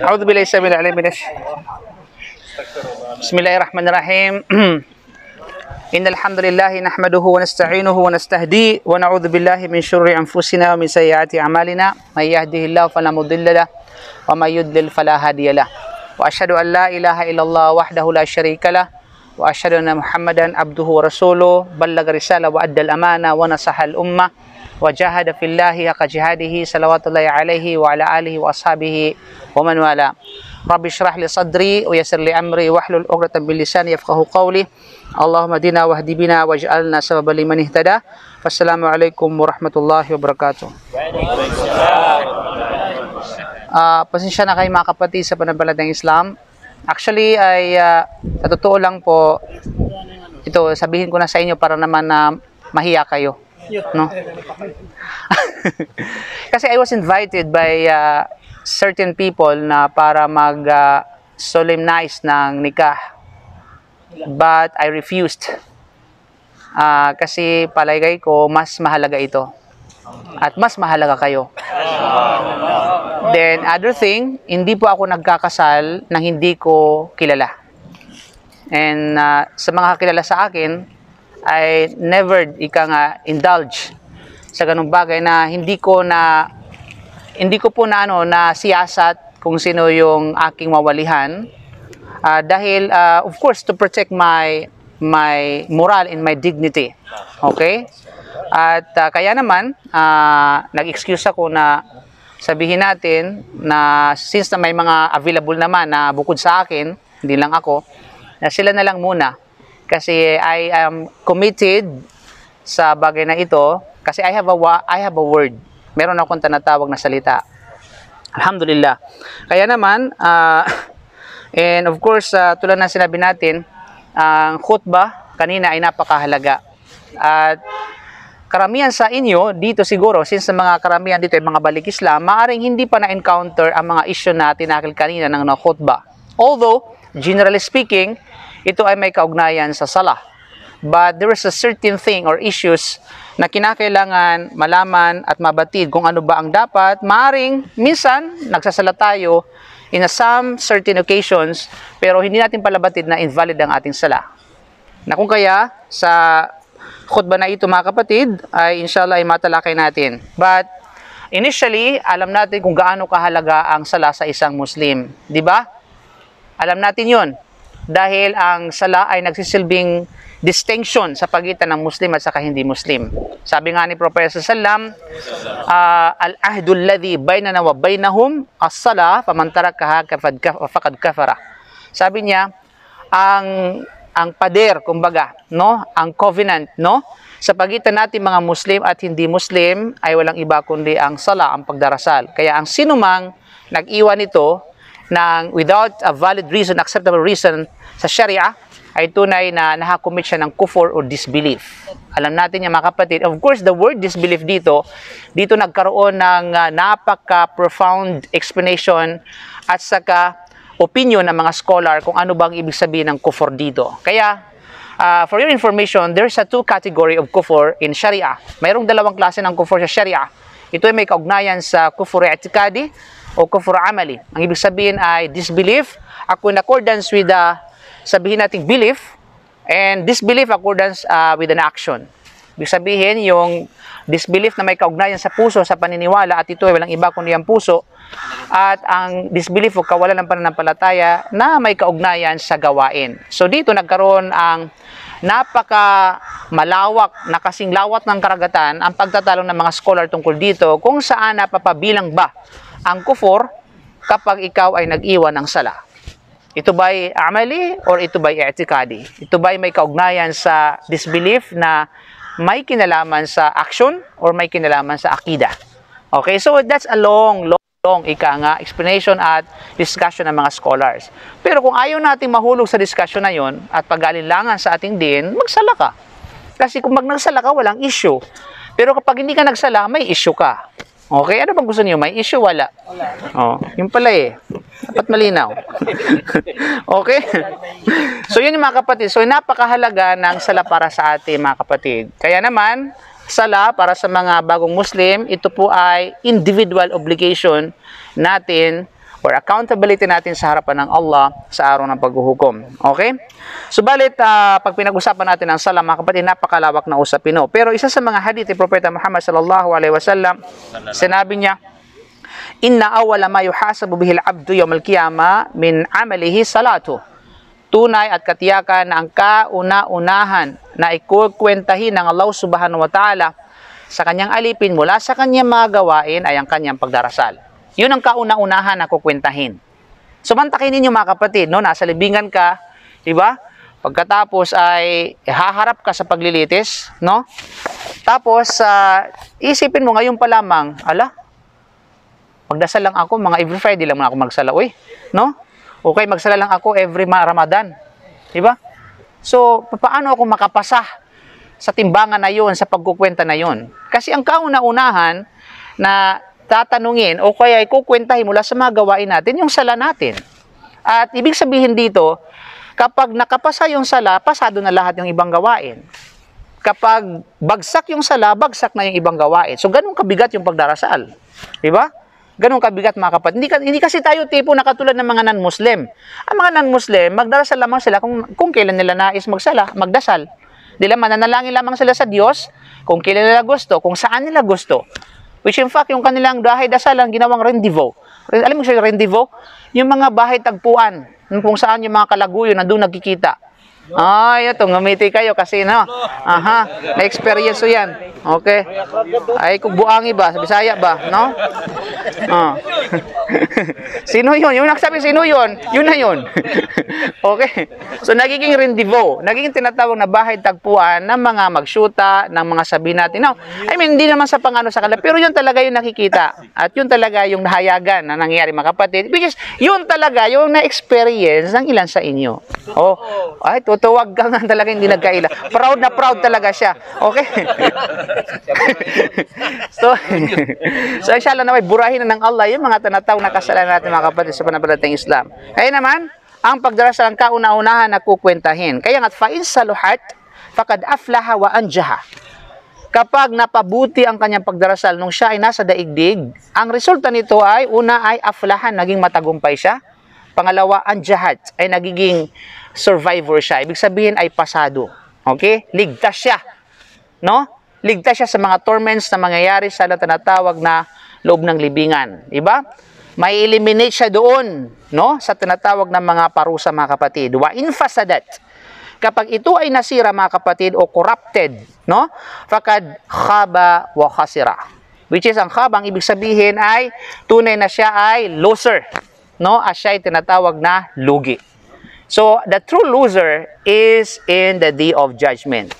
أعوذ بالله السميع العليم من بسم الله الرحمن الرحيم إن الحمد لله نحمده ونستعينه ونستهديه ونعوذ بالله من شرور أنفسنا ومن سيئات أعمالنا من يهده الله فلا مضل له ومن يضلل فلا هادي له وأشهد أن لا إله إلا الله وحده لا شريك له وأشهد أن محمدا عبده ورسوله بلغ رسالة وأدى الأمانة ونصح الأمة وجاهد في الله حق جهاده صلوات الله عليه وعلى آله وأصحابه ومن والاه رب اشرح لي صدري ويسر لي أمري واحلل عقدة من لساني يفقهوا قولي اللهم اهدنا واهد بنا واجعلنا سببا لمن اهتدى فالسلام عليكم ورحمة الله وبركاته. Pasensya na kayo mga kapatid sa pananampalatayang Islam. Actually ay sa totoo lang po ito sabihin ko na sa inyo para naman na mahiya kayo, no? Kasi I was invited by certain people na para mag solemnize ng nikah, but I refused kasi palagay ko mas mahalaga ito at mas mahalaga kayo. Then other thing, hindi po ako nagkakasal nang hindi ko kilala. And sa mga kakilala sa akin, I never indulge sa ganung bagay na hindi ko po na siyasat kung sino yung aking mawalihan dahil of course to protect my moral and my dignity. Okay? At kaya naman nag-excuse ako na sabihin natin na since na may mga available naman na bukod sa akin, hindi lang ako, na sila na lang muna. Kasi I am committed sa bagay na ito kasi I have a word. Meron akong tinatawag na salita. Alhamdulillah. Kaya naman, and of course, tulad na sinabi natin, ang khutbah kanina ay napakahalaga. At karamihan sa inyo, dito siguro, since mga karamihan dito ay mga balik Islam, maaring hindi pa na-encounter ang mga issue na tinakil kanina ng khutbah. Although, generally speaking, ito ay may kaugnayan sa salah. But there is a certain thing or issues na kinakailangan malaman at mabatid kung ano ba ang dapat. Maaring, minsan, nagsasala tayo in some certain occasions, pero hindi natin palabatid na invalid ang ating salah. Na kung kaya, sa khutbah na ito mga kapatid, ay inshallah ay matalakay natin. But, initially, alam natin kung gaano kahalaga ang salah sa isang Muslim. Di ba? Alam natin yon. Dahil ang salah ay nagsisilbing distinction sa pagitan ng Muslim at saka hindi Muslim. Sabi nga ni Propeta sallam, al-ahdu alladhi baynana wa baynahum as-salah faman tarakaha faqad kafara. Sabi niya, ang pader, kumbaga, no, ang covenant, no, sa pagitan natin mga Muslim at hindi Muslim ay walang iba kundi ang sala, ang pagdarasal. Kaya ang sinumang nag-iwan ito ng without a valid reason, acceptable reason sa Sharia, ay tunay na nakakommit siya ng kufur or disbelief. Alam natin yan mga kapatid. Of course, the word disbelief dito nagkaroon ng napaka-profound explanation at saka opinion ng mga scholar kung ano bang ibig sabihin ng kufur dito. Kaya, for your information, there's a two category of kufur in Sharia. Mayroong dalawang klase ng kufur sa Sharia. Ito ay may kaugnayan sa kufur i'tikadi o kufur amali. Ang ibig sabihin ay disbelief in accordance with the sabihin nating belief and disbelief accordance with an action. Ibig sabihin yung disbelief na may kaugnayan sa puso, sa paniniwala, at ito ay walang iba kundi ang puso, at ang disbelief o kawalan ng pananampalataya na may kaugnayan sa gawain. So dito nagkaroon ang napaka malawak na kasing lawat ng karagatan ang pagtatalong ng mga scholar tungkol dito kung saan napapabilang ba ang kufur kapag ikaw ay nag-iwan ng sala. Ito ba'y amali or ito ba'y i'tikadi? Ito ba'y may kaugnayan sa disbelief na may kinalaman sa action or may kinalaman sa akida? Okay, so that's a long explanation at discussion ng mga scholars. Pero kung ayaw natin mahulog sa discussion na yon at pag-alinlangan sa ating din, magsala ka. Kasi kung nagsala ka, walang issue. Pero kapag hindi ka nagsala, may issue ka. Okay, ano bang gusto niyo? May issue? Wala. Oh, yun pala eh. Dapat malinaw. Okay? So yun yung mga kapatid. So napakahalaga ng sala para sa ating mga kapatid. Kaya naman, sala para sa mga bagong Muslim, ito po ay individual obligation natin or accountability natin sa harapan ng Allah sa araw ng paghuhukom. Okay? Subalit, pag pinag-usapan natin ang sala, mga kapatid, napakalawak na usapin. No? Pero isa sa mga hadith ni Propeta Muhammad sallallahu alaihi wasallam, sinabi niya, inna awwala ma yuhasabu bihi al-'abdu yawm al-qiyamah min 'amalihi salatu. Tunay at katiyakan na ang kauna-unahan na ikukwentahin ng Allah subhanahu wa ta'ala sa kanyang alipin mula sa kanyang mga gawain ay ang kanyang pagdarasal. Yun ang kauna-unahan na kukwentahin. So mantakin ninyo mga kapatid, no? Nasa libingan ka, di ba? Pagkatapos ay haharap ka sa paglilitis, no? Tapos isipin mo ngayon pa lamang, ala, magdasal lang ako, mga every Friday lang ako magsala, uy, no? Okay, magsala lang ako every Ramadan, di ba? So, paano ako makapasa sa timbangan na yun, sa pagkukwenta na yun? Kasi ang kauna-unahan na tatanungin o kaya ikukwentahin mula sa mga gawain natin, yung sala natin. At ibig sabihin dito, kapag nakapasa yung sala, pasado na lahat yung ibang gawain. Kapag bagsak yung sala, bagsak na yung ibang gawain. So, ganun kabigat yung pagdarasal. Di ba? Ganun kabigat mga kapatid. Hindi kasi tayo tipo na katulad ng mga non-Muslim. Ang mga non-Muslim, magdarasal lamang sila kung kailan nila nais magdasal. Dila mananalangin lamang sila sa Diyos kung kailan nila gusto, kung saan nila gusto. Which in fact, yung kanilang bahay dasalan, ginawang rendezvous. Alam mo siya yung rendezvous? Yung mga bahay tagpuan, kung saan yung mga kalaguyo na doon nagkikita. Ay, ito, ngumiti kayo kasi, no? Aha, na-experience ko yan. Okay. Ay, kung buangi ba? Sa Bisaya ba? No? Sino yun? Yung nagsabi, sino yun? Yun na yun. Okay. So, nagiging rendezvous. Nagiging tinatawag na bahay tagpuan ng mga magsyuta, ng mga sabi natin. No, I mean, hindi naman sa pangano sa kanila, pero yun talaga yung nakikita. At yun talaga yung nahayagan na nangyayari mga kapatid. Which is, yun talaga yung na-experience ng ilan sa inyo. Oh, ay, tutuwag ka nga talaga, hindi nagkaila. Proud na proud talaga siya. Okay? so inshallah naway, burahin na ng Allah yung mga tanataw na kasalanan natin mga kapatid sa pananampalatayang Islam. Kaya naman, ang pagdarasal ang kauna-unahan na kukwentahin. Kaya nga't fa'in saluhat, fakad aflaha wa anjaha. Kapag napabuti ang kanyang pagdarasal nung siya ay nasa daigdig, ang resulta nito ay, una ay aflahan, naging matagumpay siya. Pangalawa, anjahat, ay nagiging survivor siya. Ibig sabihin ay pasado. Okay? Ligtas siya. No? Ligtas siya sa mga torments na mangyayari sa tinatawag na loob ng libingan. Diba? May eliminate siya doon, no? Sa tinatawag na mga parusa mga kapatid. Wa infasadat. Kapag ito ay nasira mga kapatid o corrupted, no? Fakad khaba wa khasira. Which is ang khaba, ang ibig sabihin ay tunay na siya ay loser. No? As siya ay tinatawag na lugi. So, the true loser is in the day of judgment.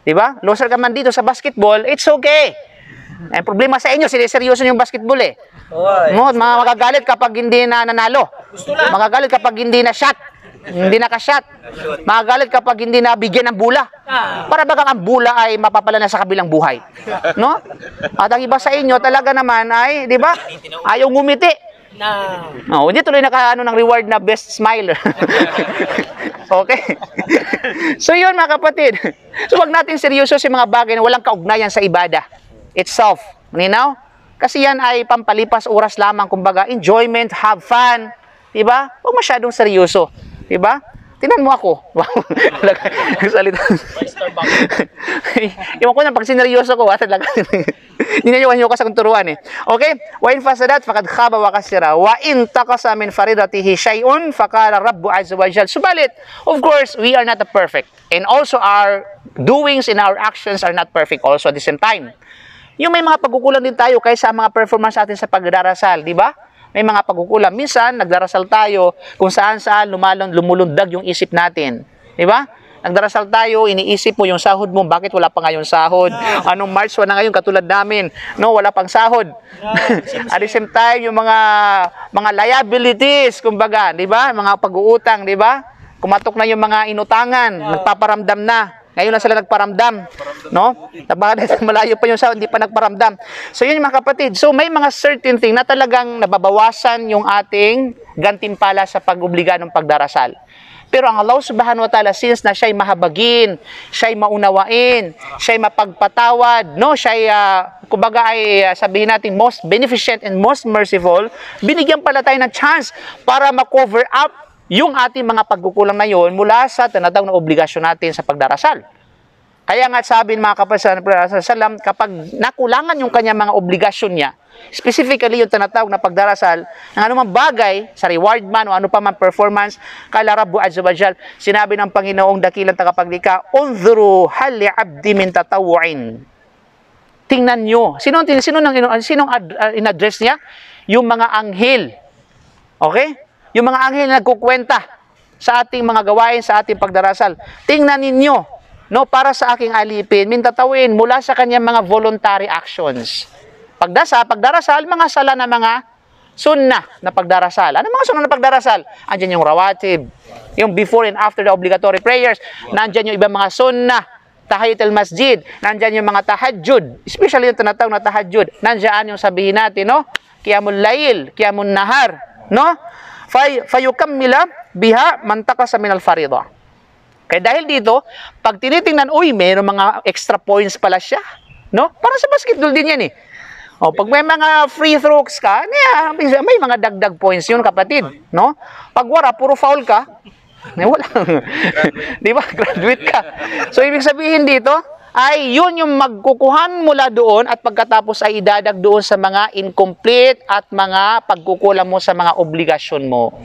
Diba? Loser ka man dito sa basketball, it's okay. Ang problema sa inyo, siniseryoso yung basketball eh. No, magagalit kapag hindi na nanalo. Magagalit kapag hindi na shot. Hindi naka-shot. Magagalit kapag hindi na bigyan ng bula. Para bagang ang bula ay mapapala na sa kabilang buhay. No? At ang iba sa inyo talaga naman ay, di ba? Ayaw ngumiti. No, hindi tuloy nakaano ng reward na best smiler. Okay? So yun mga kapatid. So wag natin seryoso sa mga bagay na walang kaugnayan sa ibada itself. Ninaw? Kasi yan ay pampalipas oras lamang, kumbaga enjoyment, have fun. Diba? Huwag masyadong seryoso. Diba? Tingnan mo ako. Salita. Iwan ko na pag sineryoso ko, talaga. Ninayuan nyo ka sa turuan eh. Okay? Wa in fasadat fakad khaba wa kasira. Wa in taqasa min faridatihi shay'un faqala Rabbu azza wa jalla. Subalit, of course, we are not perfect. And also our doings and our actions are not perfect also at the same time. Yung may mga pagkukulang din tayo kaysa mga performance natin sa pagdarasal, di ba? May mga pagkukulang. Minsan, nagdarasal tayo kung saan-saan lumulundag yung isip natin. Di ba? Nagdarasal tayo, iniisip mo yung sahod mo, bakit wala pa ngayon sahod? Anong March na ngayon katulad namin? No, wala pang sahod. At the same time, yung mga liabilities, kumbaga, di ba? Mga pag-uutang, di ba? Kumatok na yung mga inutangan, nagpaparamdam na. Ngayon na sila nagparamdam, no? Malayo pa yung sahod, hindi pa nagparamdam. So yun mga kapatid. So may mga certain thing na talagang nababawasan yung ating gantimpala sa pag-obliga ng pagdarasal. Pero ang Allah subhanahu wa ta'ala, since na siya'y mahabagin, siya'y maunawain, siya'y mapagpatawad, no? Siya'y, kumbaga ay sabihin natin, most beneficent and most merciful, binigyan pala tayo ng chance para ma-cover up yung ating mga pagkukulang na yon mula sa tinatawag na obligasyon natin sa pagdarasal. Kaya nga sabi ng mga kapatid sa salam, kapag nakulangan yung kanya mga obligasyon niya, specifically yung tinatawag na pagdarasal, ng anumang bagay, sa reward man o ano pa man performance, kala Rabbu Azza wa Jal, sinabi ng Panginoong dakilang tagapaglikha, unzuru hal li'abdi min tatawu'in. Tingnan nyo. Sinong in-address niya? Yung mga anghel. Okay? Yung mga anghel na nagkukwenta sa ating mga gawain, sa ating pagdarasal. Tingnan ninyo, no, para sa aking alipin, min tatawin mula sa kanyang mga voluntary actions. Pagdarasal, mga sala na mga sunnah na pagdarasal. Ano mga sunnah na pagdarasal? Andiyan yung rawatib, yung before and after the obligatory prayers. Nandiyan yung ibang mga sunnah, tahiyatul masjid. Nandiyan yung mga tahajjud, especially yung tinatawag na tahajjud. Nandiyan yung sabihin natin, no? Qiyamul layl, qiyamun nahar, no? Fayukammila biha mantakasa minal faridah. Kaya dahil dito, pag tinitingnan, uy, mayroong mga extra points pala siya. No? Para sa basketball din yan eh. O, pag may mga free throws ka, may mga dagdag points yun, kapatid. No? Pag wala, puro foul ka, wala. Di ba? Graduate ka. So, ibig sabihin dito, ay yun yung magkukuhan mula doon at pagkatapos ay idadag doon sa mga incomplete at mga pagkukulang mo sa mga obligasyon mo.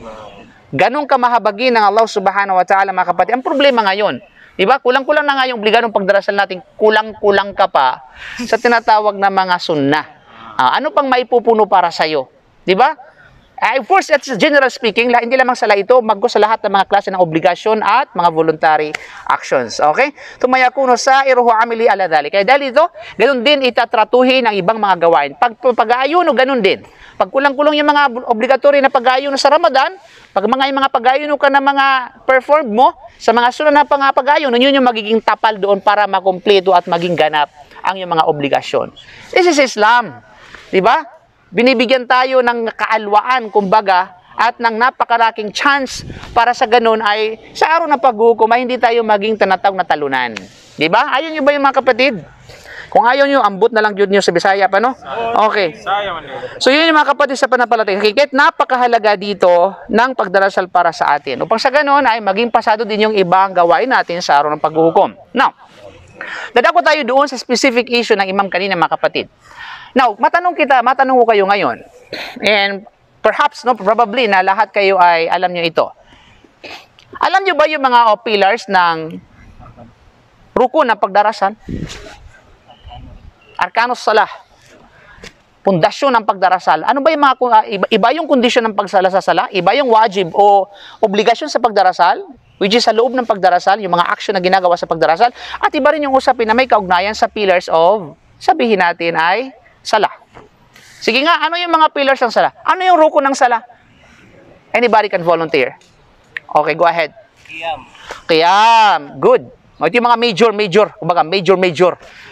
Ganong kamahabagin ng Allah subhanahu wa ta'ala, mga kapatid. Ang problema ngayon, di ba? Kulang-kulang na nga yung obligadong pagdarasal natin, kulang-kulang ka pa sa tinatawag na mga sunnah. Ano pang maipupuno para sa'yo? Di ba? First, that's general speaking, hindi lamang sala ito, magko sa lahat ng mga klase ng obligasyon at mga voluntary actions. Okay? Tumayakuno sa iruhu amili ala dhali. Kaya dahil ito, ganun din itatratuhin ang ibang mga gawain. Pag-ayuno, ganun din. Pag kulang-kulang yung mga obligatory na pag-ayuno sa Ramadan, pag mga pag-ayuno ka na mga perform mo, sa mga sunod na pag-ayuno, yun yung magiging tapal doon para makumpleto at maging ganap ang yung mga obligasyon. This is Islam. Diba? Binibigyan tayo ng kaalwaan, kumbaga, at ng napakalaking chance para sa ganun ay sa araw ng paghukom ay hindi tayo maging tinatawag na talunan. Diba? Ayaw nyo ba yung mga kapatid? Kung ayaw nyo, ambot na lang yun nyo sa Bisaya pa, no? Okay. So, yun yung mga kapatid sa pananampalataya. Kahit napakahalaga dito ng pagdarasal para sa atin. Upang sa ganun ay maging pasado din yung ibang gawain natin sa araw ng paghukom. Now, dadako tayo doon sa specific issue ng imam kanina, mga kapatid. Now, matanong ko kayo ngayon. And perhaps, no, probably na lahat kayo ay alam nyo ito. Alam nyo ba yung mga pillars ng ruko ng pagdarasal? Arkanus salah. Pundasyon ng pagdarasal. Ano ba yung mga, iba yung kondisyon ng pagsala sa sala? Iba yung wajib o obligasyon sa pagdarasal? Which is sa loob ng pagdarasal, yung mga action na ginagawa sa pagdarasal. At iba rin yung usapin na may kaugnayan sa pillars of, sabihin natin ay, sala. Sige nga, ano yung mga pillars ng sala? Ano yung ruko ng sala? Anybody can volunteer. Okay, go ahead. Qiyam. Good. Ito yung mga major. Kumbaga, major.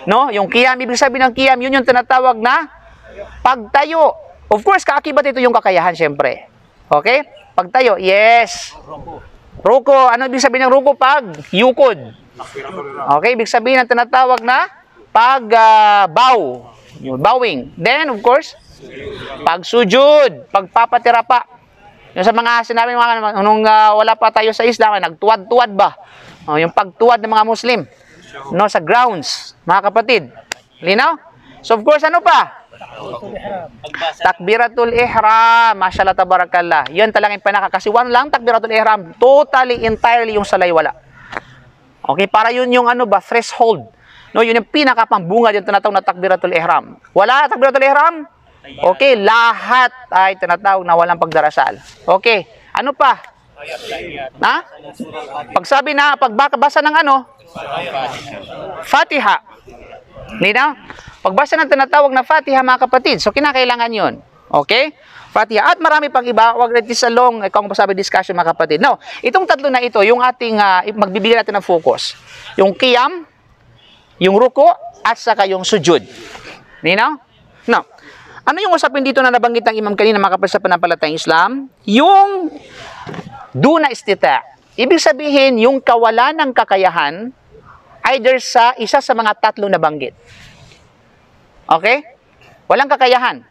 No? Yung qiyam, ibig sabihin ng qiyam, yun yung tinatawag na pagtayo. Of course, kaakibat ito yung kakayahan, syempre. Okay? Pagtayo, yes. Ruko. Ano ibig sabihin ng ruko? Yukod. Okay, ibig sabihin ng tinatawag na pag-bow. Bowing. Then, of course, pagsujud, pagpapatira pa. Yung sa mga sinabi mga nung wala pa tayo sa Islam, nagtuwad-tuwad ba? Yung pagtuwad ng mga Muslim, no, sa grounds, mga kapatid. Linaw? So, of course, ano pa? Takbiratul ihram. Mashallah, tabarakallah. Yan talagang panakakasiwan lang, takbiratul ihram. Totally, entirely yung salay wala. Okay, para yun yung threshold. No, yun yung pinakapambunga yung tinatawag na takbiratul ihram. Wala takbiratul ihram? Okay, lahat ay tinatawag na walang pagdarasal. Okay, ano pa? Na? Pagsabi na, pagbasa ng Fatiha. Nina? Pagbasa ng tinatawag na Fatiha, mga kapatid. So, kinakailangan yun. Okay? Fatiha. At marami pang iba. Huwag rin sa long, kung masabi discussion, mga kapatid. Now, itong tatlo na ito, yung ating, magbibigyan natin ng focus. Yung qiyam, yung ruko, at saka yung sujud. Nina? Now, ano yung usapin dito na nabanggit ng imam kanina, mga kapatid sa pananampalatayang Islam? Yung duna istita'. Ibig sabihin, yung kawalan ng kakayahan, either sa isa sa mga tatlo na banggit. Okay? Walang kakayahan.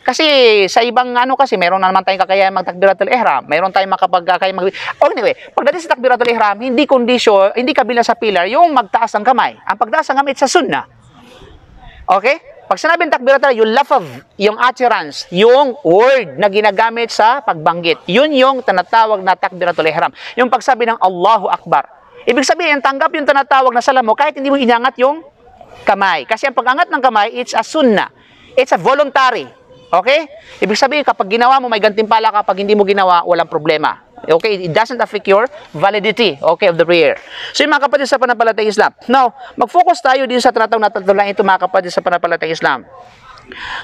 Kasi sa ibang kasi meron na naman tayong kakayahan mag-takbiratul ihram. Meron tayong makapagkakaya anyway, pagdating sa takbiratul ihram, hindi kondisyon, hindi kabilang sa pillar yung magtaas ng kamay. Ang pagtaas ng kamay sa sunnah. Okay? Pag sinabing takbiratul, yung lafaz, yung utterance, yung word na ginagamit sa pagbanggit, yun yung tinatawag na takbiratul ihram. Yung pagsabi ng Allahu Akbar. Ibig sabihin, tanggap yung tinatawag na salam mo kahit hindi mo inangat yung kamay. Kasi ang pag-angat ng kamay, it's a sunnah. It's a voluntary. Okay? Ibig sabihin, kapag ginawa mo, may gantimpala ka. Pag hindi mo ginawa, walang problema. Okay? It doesn't affect your validity, okay, of the prayer. So, yung mga kapatid sa pananampalatayang Islam. Now, mag-focus tayo din sa tinatawag na tatlo lang ito, mga kapatid sa pananampalatayang Islam.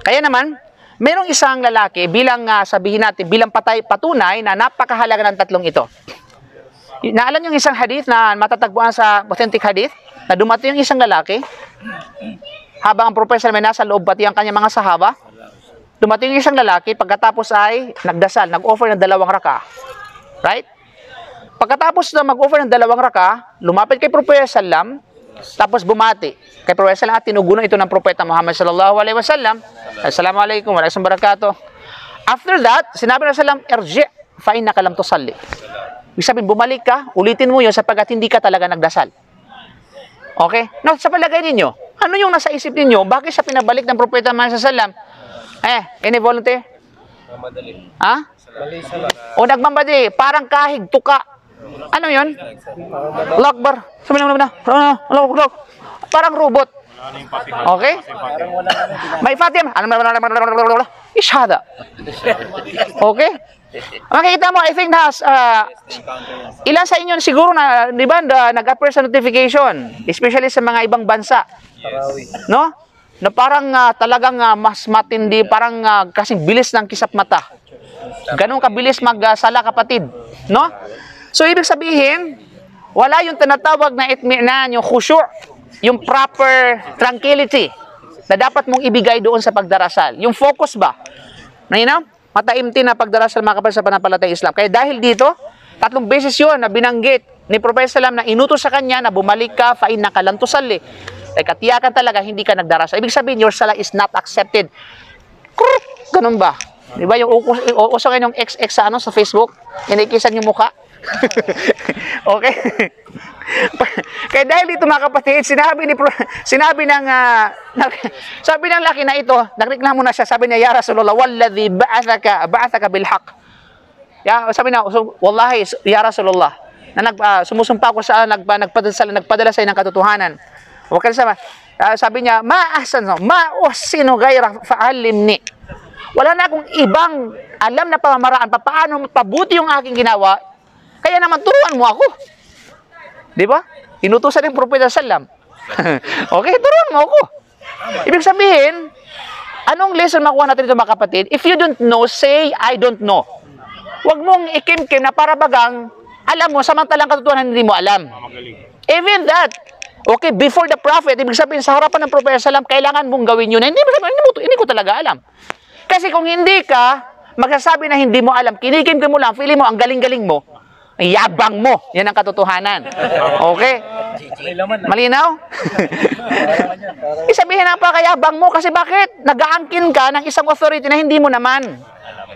Kaya naman, merong isang lalaki, bilang sabihin natin, bilang patunay na napakahalaga ng tatlong ito. Naalam yung isang hadith na matatagpuan sa authentic hadith, na dumating yung isang lalaki, habang ang propesyon may nasa loob, pati ang kanyang mga sahaba, dumating yung isang lalaki, pagkatapos ay nagdasal, nag-offer ng 2 raka. Right? Pagkatapos na mag-offer ng 2 raka, lumapit kay Propeta Sallam, tapos bumati kay Propeta Sallam at tinugunan ito ng Propeta Muhammad sallallahu alaihi wasallam. Assalamualaikum warahmatullahi wabarakatuh. After that, sinabi ng Sallam, irji' fa innaka lam tusalli. Ibig sabihin, bumalik ka, ulitin mo yun sapagkat hindi ka talaga nagdasal. Okay? Now, sa palagay ninyo, ano yung nasa isip ninyo? Bakit siya pinabalik ng Propeta Muhammad sallallahu alaihi wasallam? Any volunteer? Mamadali. Ha? O nagmamadali, parang kahig, tuka. Ano yun? Lakbar. Sabi lang na. Parang robot. Okay? May Fatim. Ishada. Okay? Makikita mo, I think ilan sa inyo siguro na, di ba, nag-appear sa notification, especially sa mga ibang bansa. No? Na parang talagang mas matindi, parang kasing bilis ng kisap mata. Ganun kabilis magsala kapatid, no? So ibig sabihin, wala yung tinatawag na itminan, yung khushu', yung proper tranquility na dapat mong ibigay doon sa pagdarasal. Yung focus ba? Na mataimtim na pagdarasal mga kapatid sa pananampalatayang Islam. Kaya dahil dito, 3 beses yun na binanggit ni Propeta Sallam na inutos sa kanya na bumalik ka fa innaka lam tusalli. Ay katiyakan talaga hindi ka nagdarasal. Ibig sabihin, your salah is not accepted. Ganun ba? Di ba yung uso ngayon yung XX sa Facebook? Inikisan yung mukha. Okay? Kaya dahil dito mga kapatid, sabi ng laki na ito, nagreklamo na siya, sabi niya, Ya Rasulullah, walladhi ba'athaka bilhaq. Sabi niya, wallahi, Ya Rasulullah, na sumusumpa ko sa nagpadala sa ng katotohanan. Sabi niya, ma'usinu ghayra fa'alimni. Wala na akong ibang alam na pamamaraan paano mapabuti yung aking ginawa. Kaya naman turuan mo ako. Di ba? Inutusan ng Propeta Sallam. Okay, turuan mo ako. Ibig sabihin, anong lesson makuha natin ito mga kapatid? If you don't know, say, I don't know. Huwag mong ikim-kim na para bagang alam mo, samantalang katotohanan hindi mo alam. Even that, okay, before the prophet, ibig sabihin sa harapan ng Propeta Sallam, kailangan mong gawin yun. Hindi ko talaga alam. Kasi kung hindi ka magsasabi na hindi mo alam, kinikim mo lang, feeling mo ang galing-galing mo, yabang mo. Yan ang katotohanan. Okay? Malinaw? Isabihin na pa kayabang mo kasi bakit? Nag-aangkin ka ng isang authority na hindi mo naman.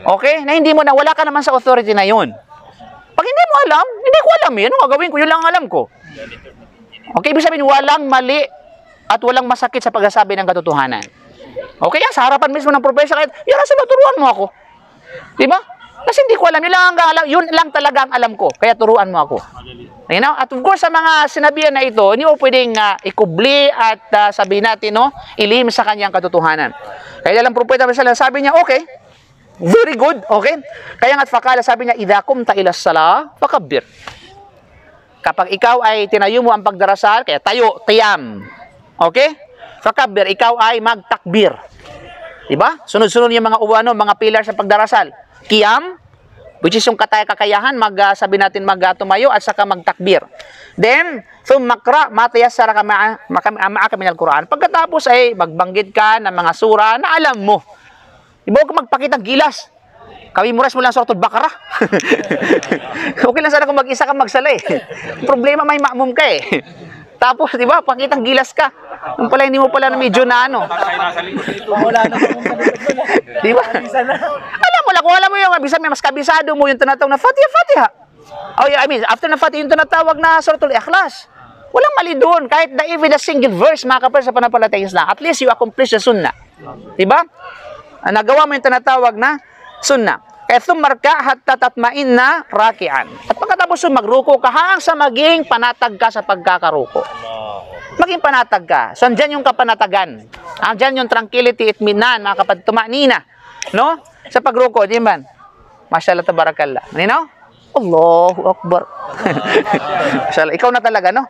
Okay? Na hindi mo na, wala ka naman sa authority na yun. Pag hindi mo alam, hindi ko alam yun. Ano gagawin ko? Yun lang alam ko. Okay? Ibig sabihin, walang mali at walang masakit sa pagsasabi ng katotohanan. Okay, sa harapan mismo ng propesya, Ya Rasulullah, turuan mo ako. Diba? Kasi hindi ko alam. Yun lang talaga ang alam ko. Kaya turuan mo ako. You know? At of course, sa mga sinabihan na ito, hindi mo pwedeng ikubli at sabihin natin, ilihim sa kanyang katotohanan. Kaya lang propeta, sabi niya, okay, very good, okay? Kaya nga't fakala, sabi niya, idha kumta ila salah, fakabbir. Kapag ikaw ay tinayo mo ang pagdarasal, kaya tayo, qiyam. Okay? Fakabbir, ikaw ay magtakbir. Diba? Sunod-sunod yung mga pilar sa pagdarasal. Qiyam, which is yung kakayahan, sabi natin tumayo at saka magtakbir. Then, makra, matayassara ka ma'aka minal Quran. Pagkatapos ay magbanggit ka ng mga sura na alam mo. Diba, huwag ka magpakitang gilas. Kami muras mo lang sa Suratul Baqarah. Okay lang sana kung mag-isa ka magsala eh. Problema may makmum ka eh. Tapos, di ba, pakitang gilas ka. Nung pala, hindi mo pala na medyo na ano. Wala na akong salita. Di ba? Alam mo lang, kung alam mo yung abisa, mas kabisado mo yung tinatawag na Fatiha, Fatiha. Oh, yeah, I mean, after na Fatiha, yung tinatawag na Suratul Ikhlas. Walang mali doon. Kahit na even a single verse, mga kapal sa pananampalatayang Islam, at least you accomplish the sunnah. Di ba? Nagawa mo yung tinatawag na sunnah. Kaya thumarka hatta tatma'inna raki'an. At pagkatapos magruko ka hanggang sa maging panatag ka sa pagkakaruko. Maging panatag ka. So, andyan yung kapanatagan. Andyan yung tranquility, itminan, mga kapatid, tumanina. No? Sa pagruko, di ba? Masyaallah, tabarakallah. Nino? Allahu Akbar. Masyaallah, ikaw na talaga, no?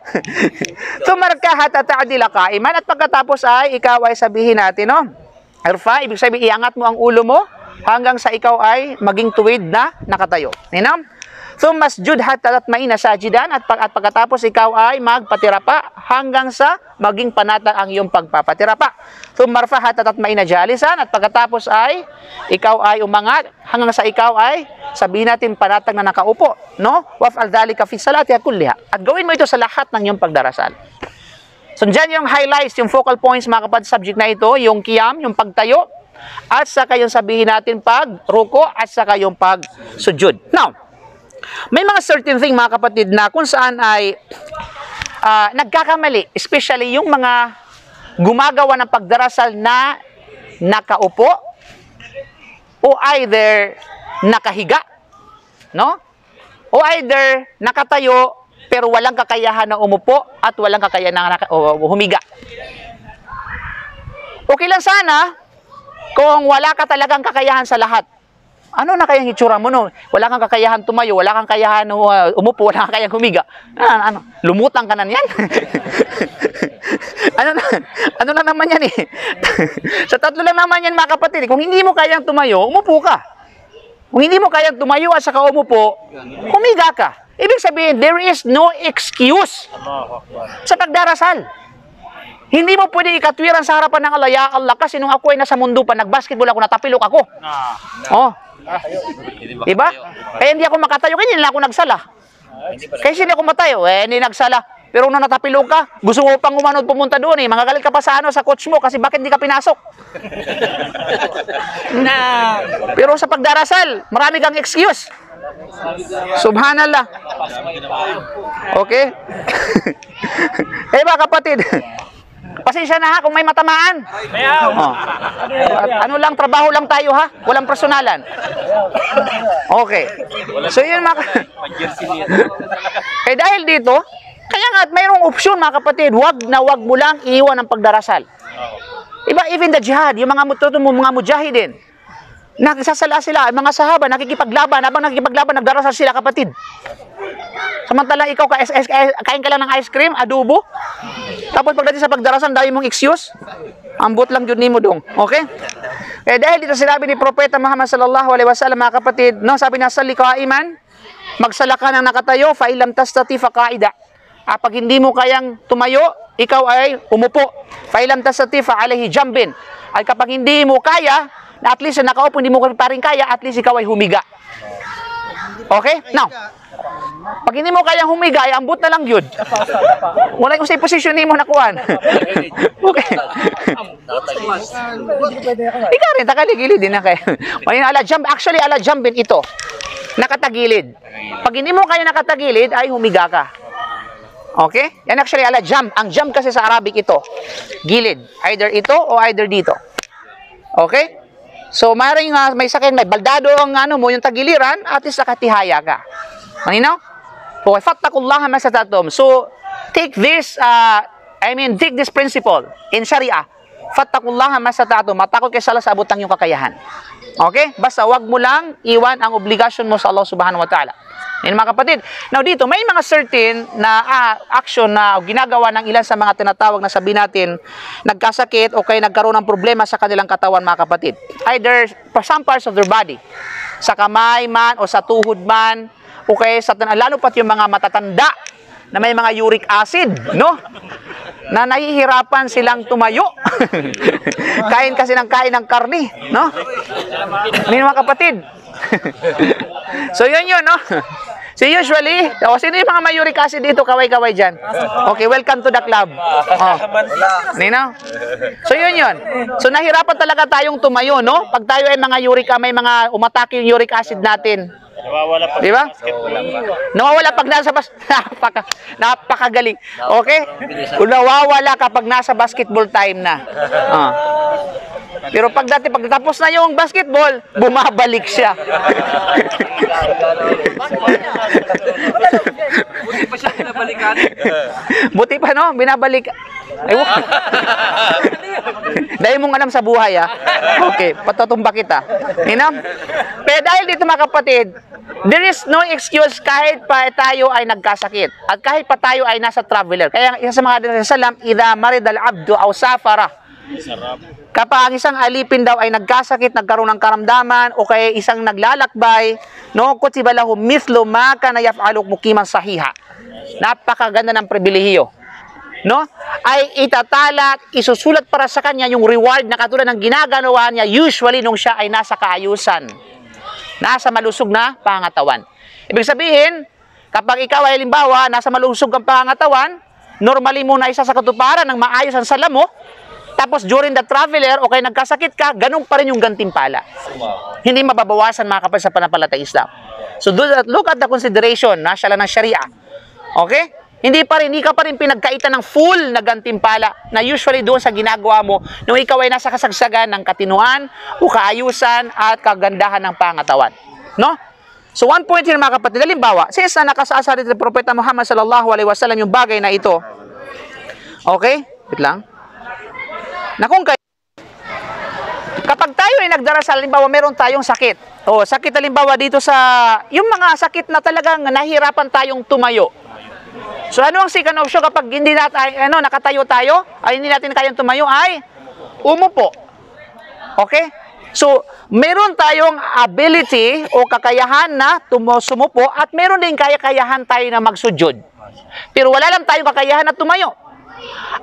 Thumarka hatta ta'dila qa'iman. At pagkatapos ay, ikaw ay sabihin natin, no? Irfa, ibig sabihin, iangat mo ang ulo mo hanggang sa ikaw ay maging tuwid na nakatayo. Ninam? Thumasjud hatta tatma'inna sajidan at pagkatapos ikaw ay magpatira pa hanggang sa maging panatag ang iyong pagpapatira pa. Thumarfa hatta tatma'inna jalisan at pagkatapos ay ikaw ay umangat hanggang sa ikaw ay sabihin natin panatag na nakaupo, no? Waf'al dhalika fi salati kulliha. At gawin mo ito sa lahat ng iyong pagdarasal. So, dyan yung highlights, yung focal points, mga kapatid, subject na ito, yung qiyam, yung pagtayo, at saka yung sabihin natin pag ruko, at saka yung pag sujud. Now, may mga certain thing, mga kapatid, na kung saan ay nagkakamali, especially yung mga gumagawa ng pagdarasal na nakaupo, o either nakahiga, no? O either nakatayo, pero walang kakayahan na umupo at walang kakayahan na humiga. Okay lang sana kung wala ka talagang kakayahan sa lahat. Ano na kayang itsura mo no? Wala kang kakayahan tumayo, wala kang kakayahan umupo, wala kang kakayahan humiga. Lumutang ka na yan? ano na naman yan eh? Sa tatlo lang naman yan, mga kapatid. Kung hindi mo kayang tumayo, umupo ka. Kung hindi mo kayang tumayo at saka umupo, humiga ka. Ibig sabihin, there is no excuse sa pagdarasal. Hindi mo pwede ikatwiran sa harapan ng Allah, ya Allah, kasi nung ako ay nasa mundo pa, nag-basketball ako, natapilok ako. Oh. Diba? Kaya hindi ako makatayo, kaya hindi na ako nagsala. Kaya hindi ako matayo, hindi nagsala. Pero nung natapilok ka, gusto mo pang umanod pumunta doon eh. Magagalit ka pa sa sa coach mo kasi bakit hindi ka pinasok? Pero sa pagdarasal, marami kang excuse. Subhanallah. Okay? Mga kapatid, pasensya na ha kung may matamaan. Oh. Ano lang, trabaho lang tayo ha. Walang personalan. Okay. So yun dahil dito, kaya nga mayroong opsyon mga kapatid, wag mo lang iiwan ang pagdarasal. Iba, even the jihad, yung mga mujahidin, nagsasala sila, mga sahaba, nakikipaglaban, habang nakikipaglaban, nagdarasal sila kapatid. Samantalang ikaw, kain ka lang ng ice cream, adobo, tapos pagdating sa pagdarasal, dahil mong excuse, ambot lang yun mo dong. Okay? Dahil dito sinabi ni Propeta Muhammad sallallahu alaihi wasallam, mga kapatid, no, sabi na, salli qa'iman, magsala ka ng nakatayo, fa ilam tastati fa qa'ida. Pag hindi mo kayang tumayo, ikaw ay umupo. Fa ilam tastati fa alayhi jambin. Ay kapag hindi mo kaya, na at least nakaupo, hindi mo pa rin kaya, at least ikaw ay humiga. Okay? Now, pag hindi mo kayang humiga, ay ambot na lang yun. Wala yung sa position mo nakuhan. Okay. Ikaw rin, takaligilid din na kayo. Actually, ala jambin ito. Nakatagilid. Pag hindi mo kaya nakatagilid, ay humiga ka. Okay? Yan actually ala jump. Ang jump kasi sa Arabic ito. Gilid. Either ito o either dito. Okay? So, may sakit, may baldado ang mo, yung tagiliran, at least nakatihaya ka. Maninaw? Okay, fattakullaha masatatum. So, take this, take this principle in Sharia. Fattakullaha masatatum. Matakot kayo sa Allah sa abot ng iyong kakayahan. Okay? Basta wag mo lang iwan ang obligasyon mo sa Allah subhanahu wa ta'ala. Yan mga kapatid. Now dito, may mga certain na action na ginagawa ng ilan sa mga tinatawag na sabi natin nagkasakit o kaya nagkaroon ng problema sa kanilang katawan mga kapatid. Either some parts of their body. Sa kamay man o sa tuhod man o kaya lalo pat yung mga matatanda na may mga uric acid, no? Na nahihirapan silang tumayo. Kain kasi ng kain ng karni, no? Mga kapatid. So, yun, no? So, usually, sino yung mga may uric acid dito? Kaway-kaway dyan. Okay, welcome to the club. Oh. Nino? So, yun. So, nahirapan talaga tayong tumayo, no? Pag tayo ay mga may mga umatake yung uric acid natin. Nawawala pag Di ba? basketball. Nawawala pag nasa napakagaling. Okay? Nawawala kapag nasa basketball time na. Pero pag tapos na yung basketball, bumabalik siya. Buti pa siya pinabalikan. Buti pa, no? Binabalik. Ewan. Dahil mong alam sa buhay, Okay, patutumba kita. Inam? Pero dahil dito, mga kapatid, there is no excuse kahit pa tayo ay nagkasakit. At kahit pa tayo ay nasa traveler. Kaya isa sa mga salam, idha maridal abdu aw safara. Kapag ang isang alipin daw ay nagkasakit, nagkaroon ng karamdaman, o kaya isang naglalakbay, no, kutiba lahu mithlu ma kana yaf'alu muqiman sahiha. Napakaganda ng pribilehiyo. No? Ay itatala, isusulat para sa kanya yung reward na katulad ng ginagawa niya usually nung siya ay nasa kaayusan. Nasa malusog na pangangatawan. Ibig sabihin, kapag ikaw ay halimbawa, nasa malusog ang pangangatawan, normally mo na isa sa katuparan ng maayos ang sala mo, tapos during the traveler o kaya nagkasakit ka, ganun pa rin yung gantimpala. Hindi mababawasan, mga kapatid, sa pananampalatayang Islam. So look at the consideration ng Sharia. Okay? Hindi ka pa rin pinagkaitan ng full na gantimpala na usually doon sa ginagawa mo nung ikaw ay nasa kasagsagan ng katinuan o kaayusan at kagandahan ng pangatawan. No? So one point here, mga kapatid, halimbawa, since na nakasasalit ng Propeta Muhammad sallallahu alaihi wasallam yung bagay na ito. Okay? Wait lang. Na kung kapag tayo ay nagdarasal, halimbawa meron tayong sakit. Sakit halimbawa dito sa yung mga sakit na talagang nahirapan tayong tumayo. So ano ang second option kapag hindi natin nakatayo tayo, ay hindi natin kayang tumayo, ay umupo. Okay? So meron tayong ability o kakayahan na sumupo at meron din kakayahan tayo na magsujud. Pero wala lang tayong kakayahan na tumayo.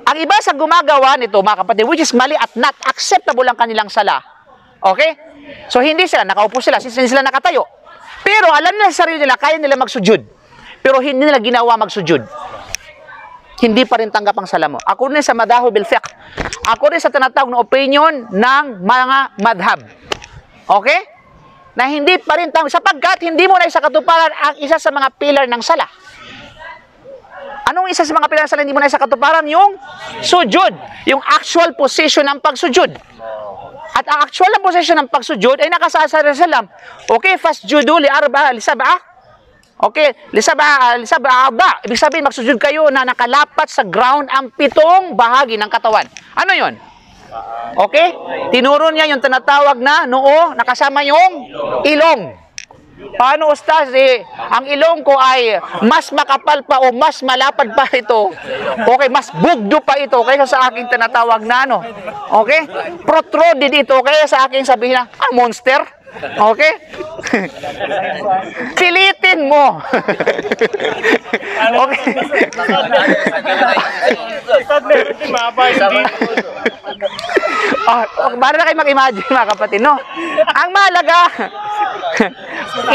Ang iba sa gumagawa nito, mga kapatid, which is mali at not acceptable ang kanilang sala. Okay? So hindi sila, nakaupo sila, hindi sila nakatayo. Pero alam nila sa sarili nila, kaya nila magsujud. Pero hindi nila ginawa magsujud. Hindi pa rin tanggap ang sala mo. Ako rin sa madahub bil fiqh. Ako rin sa tinatawag na opinion ng mga madhab. Okay? Na hindi pa rin tanggap, sapagkat hindi mo na isa katuparan ang isa sa mga pillar ng sala. Anong isa sa mga pilar ng sala hindi mo na isa katuparan? Yung sujud. Yung actual position ng pagsujud. At ang actual na position ng pagsujud ay nakasasa sa salam. Okay, fasjudu li arba'a li sab'a. Okay, li sab'a arba'. Ibig sabihin magsujud kayo na nakalapat sa ground ang 7 bahagi ng katawan. Ano 'yon? Okay? Tinuro niya yung tinatawag na noo, nakasama yung ilong. Paano, ustaz? Ang ilong ko ay mas makapal pa o mas malapad pa ito. Okay, mas bugdo pa ito kaysa sa aking tinatawag na ano. Okay? Protruded ito kaya sa aking sabihin na, monster. Okay? Pilitin mo. Okay? Para na kayo mag-imagine, mga kapatid, no? Ang mahalaga,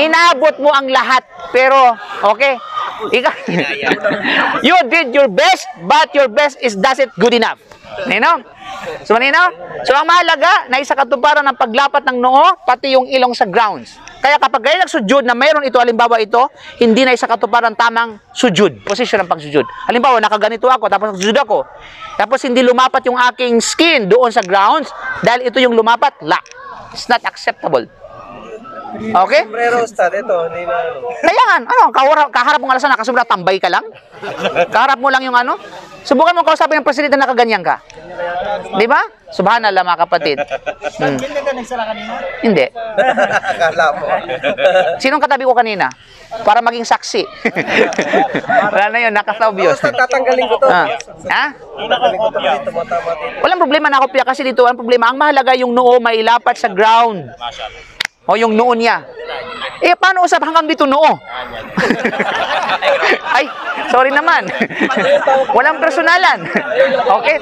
inabot mo ang lahat. Pero, okay, you did your best, but your best doesn't good enough. Nino? So, ang mahalaga, na isa katuparan ng paglapat ng noo, pati yung ilong sa grounds. Kaya kapag kayo nagsujud na mayroon ito, halimbawa ito, hindi na isa katuparan tamang sujud, position ng pagsujud. Halimbawa, nakaganito ako, tapos nagsujud ako. Tapos hindi lumapat yung aking skin doon sa grounds, dahil ito yung lumapat, it's not acceptable. Okay? Sombrero, ustad, ito, hindi na Kaya nga, kaharap mo nga lang nakasubra, tambay ka lang? Kaharap mo lang yung ano? Subukan mo kausapin ng presidente na nakaganyan ka. Di ba? Subhanallah, mga kapatid. Hindi ka nagsala kanina? Hindi. Akala mo. Sinong katabi ko kanina? Para maging saksi. Wala na yun, nakasabyos. Ustad, tatanggalin ko to. Ha? Tatanggalin ko to dito, matama dito. Walang problema na kopya kasi dito, ang problema, ang mahalaga yung noo mailapat sa ground. O yung noo niya. Paano usap hanggang dito noo? Ay, sorry naman. Walang personalan. Okay?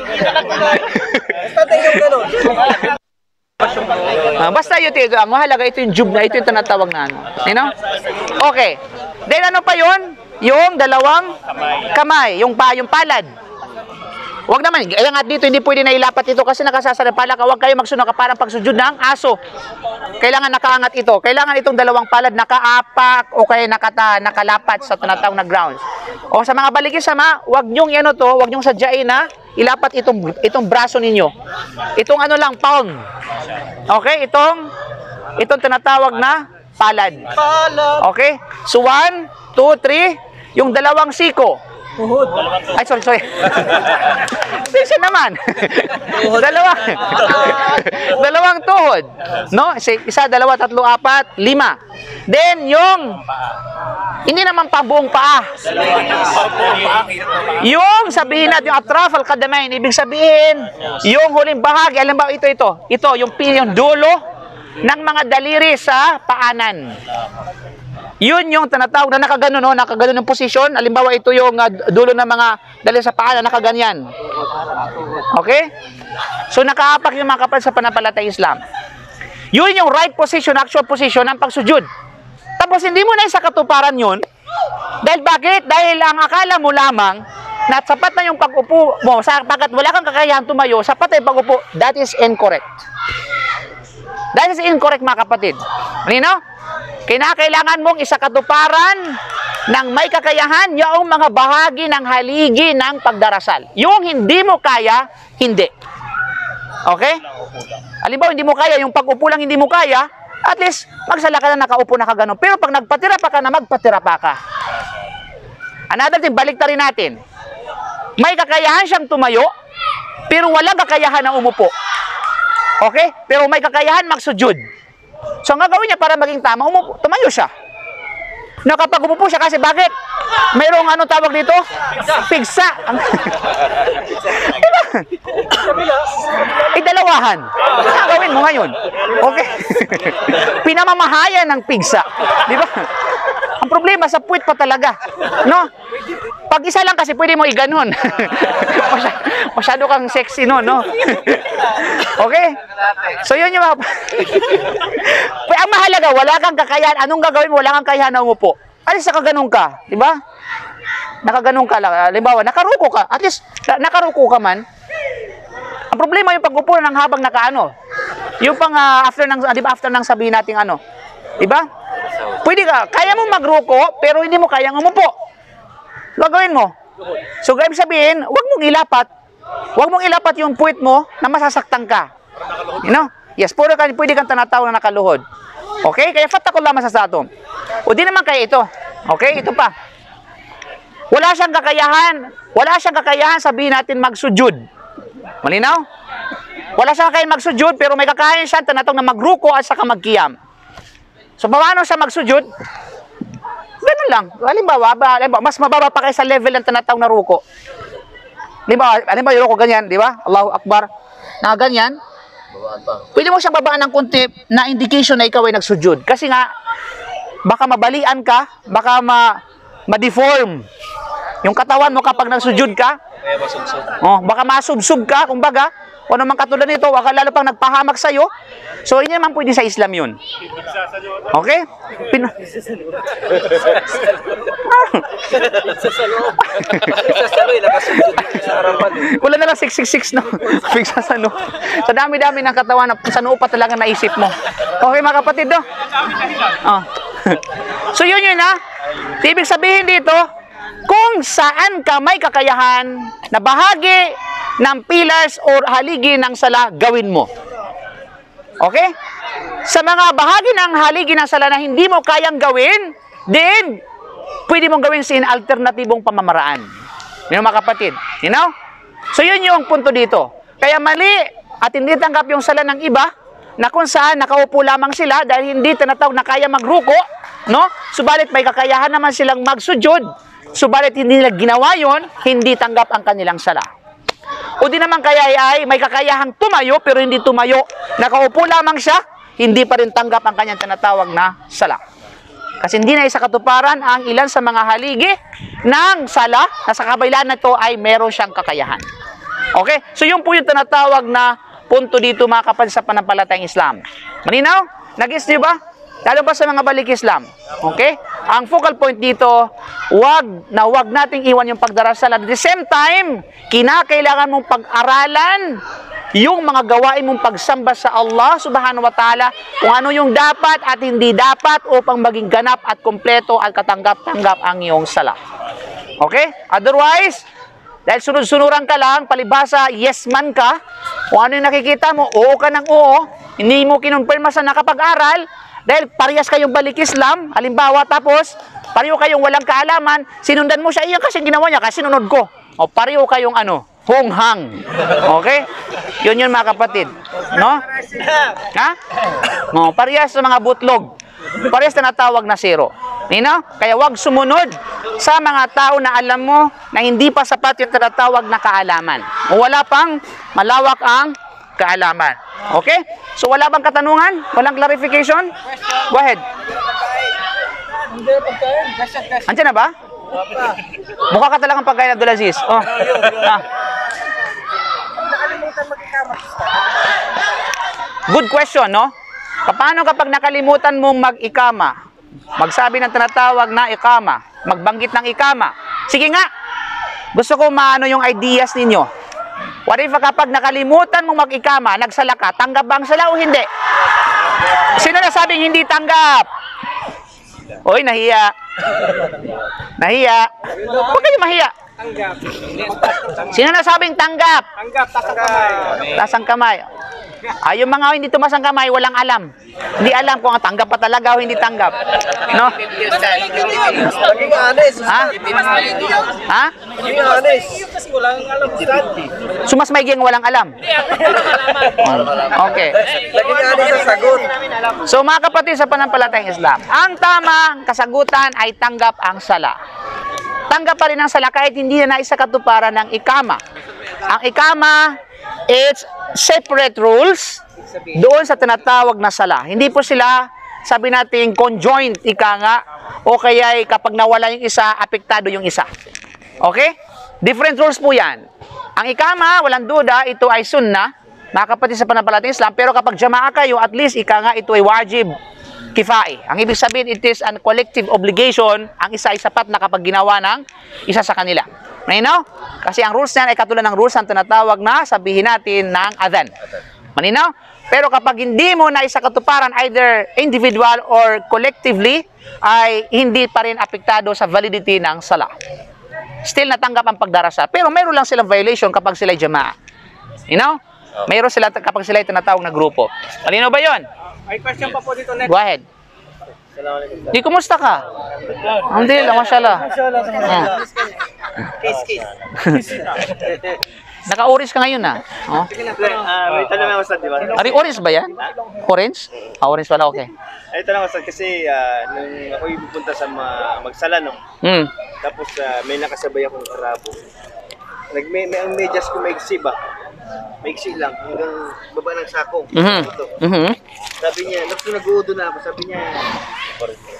Tatay yung gano'n. Basta ito, ang mahalaga ito yung jub na ito yung tinatawag na ano. You know? Okay. Then ano pa yun? Yung dalawang kamay, yung palad. Huwag naman, kaya nga dito hindi pwede na ilapat ito kasi nakasasarapala ka. Huwag kayo magsunod ka parang pagsujud ng aso. Kailangan nakaangat ito. Kailangan itong dalawang palad nakaapak o kaya nakalapat sa tinatawag na grounds. O sa mga balikisama, huwag nyong huwag nyong sadyain na ilapat itong braso ninyo. Itong ano lang, palm. Okay, itong tinatawag na palad. Okay? So 1, 2, 3, yung dalawang siko. Ay, sorry. Isa naman. Dalawang tuhod. No? Isa, dalawa, tatlo, apat, 5. Then, hindi naman pa buong paa. Yung sabihin natin, yung atraf al-kadamain, ibig sabihin, yung huling bahagi, alam ba, ito, yung dulo ng mga daliri sa paanan. Yun yung tinatawag na nakaganon yung posisyon. Halimbawa, ito yung dulo ng mga dali sa paa na nakaganyan. Okay? So, nakaapak yung mga kapal sa panampalatay Islam. Yun yung right position, actual position ng pagsujud. Tapos, hindi mo na isa katuparan yun. Dahil bakit? Dahil ang akala mo lamang na sapat na yung pag-upo mo, sapagkat wala kang kakayahan tumayo, sapat na yung pag-upo, that is incorrect. That is incorrect, mga kapatid. Ano? Kinakailangan mong isakatuparan ng may kakayahan yung mga bahagi ng haligi ng pagdarasal. Yung hindi mo kaya, hindi. Okay? Halimbawa, hindi mo kaya, yung pag-upo lang hindi mo kaya, at least, magsala ka na nakaupo na ka gano'n. Pero pag nagpatira pa ka na, magpatira pa ka. Another thing, balik rin natin. May kakayahan siyang tumayo, pero walang kakayahan na umupo. Okay? Pero may kakayahan magsujud. So, ang gagawin niya para maging tama, tumayo siya. No, kapag umupo siya, kasi bakit? Mayroong anong tawag dito? Pigsa. Diba? Idalawahan. Ano gagawin mo ngayon? Okay? Pinamamahayan ng pigsa. Diba? Ang problema, sa puwit pa talaga. No? Pag isa lang kasi, pwede mo iganon. Masyado kang sexy, no? Okay? So, yun yung ang mahalaga, wala kang kakayahan. Anong gagawin mo? Wala kang kakayahan na umupo. Alis na kaganon ka. Diba? Nakaganon ka lang. Halimbawa, nakaruko ka. At least, nakaruko ka man. Ang problema yung pag-upo ng habang nakaano. Yung pang after ng sabihin natin ano. Diba? Pwede ka. Kaya mo magruko, pero hindi mo kayang umupo. Gagawin mo. So, ibig sabihin, huwag mong ilapat. Huwag mong ilapat yung puwit mo na masasaktan ka. You know? Yes, pwede kang tanataw na nakaluhod. Okay? Kaya fatakul lamang sa ato. O di naman kaya ito. Okay? Ito pa. Wala siyang kakayahan sabihin natin magsujud. Malinaw? Wala siyang kakayahan magsujud, pero may kakayahan siya tanataw na magruko at saka magkiyam. So, paano siya magsujud? Ganun lang. Halimbawa, mas mababa pa kayo sa level ng tinatawag na ruko. Halimbawa, yung ruko ganyan, di ba? Allahu Akbar. Na ganyan. Pwede mo siyang babaan ng konti na indication na ikaw ay nagsujud. Kasi nga, baka mabalian ka, baka ma-deform yung katawan mo kapag nagsujud ka. Baka masubsub ka, kumbaga. O naman katulad nito, baka lalo pang nagpahamak sa'yo. So, hindi naman pwede sa Islam yun. Okay? Wala na lang 666, no? Pigsasano. Sa dami-dami ng katawan, sa noo pa talaga naisip mo. Okay, mga kapatid, no? So, yun, ha? Ibig sabihin dito, kung saan ka may kakayahan na bahagi ng pillars or haligi ng sala, gawin mo. Okay? Sa mga bahagi ng haligi ng sala na hindi mo kayang gawin, then, pwede mong gawin sin alternatibong pamamaraan. Yung mga kapatid. You know? So, yun yung punto dito. Kaya mali at hindi tanggap yung sala ng iba na kung saan nakaupo lamang sila dahil hindi tinatawag na kaya magruko, no? Subalit may kakayahan naman silang magsujud. Subalit hindi nila ginawa yun, hindi tanggap ang kanilang sala. O di naman kaya ay may kakayahang tumayo pero hindi tumayo. Nakaupo lamang siya, hindi pa rin tanggap ang kanyang tinatawag na sala. Kasi hindi na isa katuparan ang ilan sa mga haligi ng sala na sa kabailan na ito ay meron siyang kakayahan. Okay? So yun po yung tinatawag na punto dito mga kapatid sa panampalatayang Islam. Malinaw? Nag-gets niyo ba? Lalo pa sa mga balik Islam. Okay? Ang focal point dito, wag nating iwan yung pagdarasal. At the same time, kinakailangan mong pag-aralan yung mga gawain mong pagsamba sa Allah subhanahu wa ta'ala, kung ano yung dapat at hindi dapat upang maging ganap at kompleto at katanggap-tanggap ang iyong sala. Okay? Otherwise, dahil sunod-sunuran ka lang, palibhasa, yes man ka, kung ano yung nakikita mo, oo ka ng oo, hindi mo kinumpirma sa nakapag-aral, dahil parehas kayong balik Islam, halimbawa, tapos, pareho kayong walang kaalaman, sinundan mo siya, iyan kasi ginawa niya, kasi sinunod ko. O pareho kayong honghang. Okay? Yun mga kapatid. No? Ha? No, parehas sa mga butlog. Parehas na natawag na zero. Kaya wag sumunod sa mga tao na alam mo na hindi pa sapat yung tinatawag na kaalaman. O wala pang malawak ang kaalaman. Okay? So wala bang katanungan? Walang clarification? Go ahead. Andiyan na ba? Mukha ka talagang pagkain, Abdulaziz. Oh. Good question, no? Paano kapag nakalimutan mong mag-ikama? Magsabi ng tinatawag na ikama. Magbanggit ng ikama. Sige nga. Gusto ko maano yung ideas ninyo. What if kapag nakalimutan mong mag-ikama, nagsala ka, tanggap ba ang sala o hindi? Sino nasabing hindi tanggap? Oy, nahiya. Nahiya. Huwag kayo mahiya. Tanggap. Sino nasabing tanggap? Tanggap, tasang kamay. Tasang kamay. Yung mga hindi tumas ang kamay, walang alam. Hindi alam kung ang tanggap pa talaga o hindi tanggap. No? Maging honest. Ha? Ha? Maging honest. Kasi walang alam. So mas maiging walang alam. Okay. Maging honest sa sagot. So mga kapatid sa panampalatayang Islam, ang tamang kasagutan ay tanggap ang sala. Tanggap pa rin ang sala kahit hindi na naisa katuparan ng ikama. Ang ikama, it's separate rules doon sa tinatawag na sala. Hindi po sila, sabi natin, conjoined, ika nga, o kaya kapag nawala yung isa, apektado yung isa. Okay? Different rules po yan. Ang ikama, walang duda, ito ay sunnah, mga kapatid sa panampalatayang Islam, pero kapag jamaa kayo, at least, ika nga, ito ay wajib, kifai. Ang ibig sabihin, it is an collective obligation, ang isa ay sapat na kapag ginawa ng isa sa kanila. Maninaw? Kasi ang rules niyan ay katulad ng rules ang tinatawag na sabihin natin ng adhan. Maninaw? Pero kapag hindi mo na isa katuparan either individual or collectively, ay hindi pa rin apektado sa validity ng sala. Still natanggap ang pagdarasal. Pero mayroon lang silang violation kapag sila'y jamaa. Mayroon sila kapag sila'y tinatawag na grupo. Malinaw ba yun? May question pa po dito next. Go ahead. Di, kumusta ka? Alhamdulillah, mashallah. Case. Naka-orange ka ngayon na. Oh. May tanong ako sa, di ba? Ari, orange ba yan? Orange? Orange pala, okay. Ay, tanong ako sa, kasi nung ako'y pupunta sa magsala, no? Tapos may nakasabay akong Arabo. Ang medyas ko maiksi ba? Maiksi lang, hanggang baba ng sako. Sabi niya, nag-uudo na ako, sabi niya,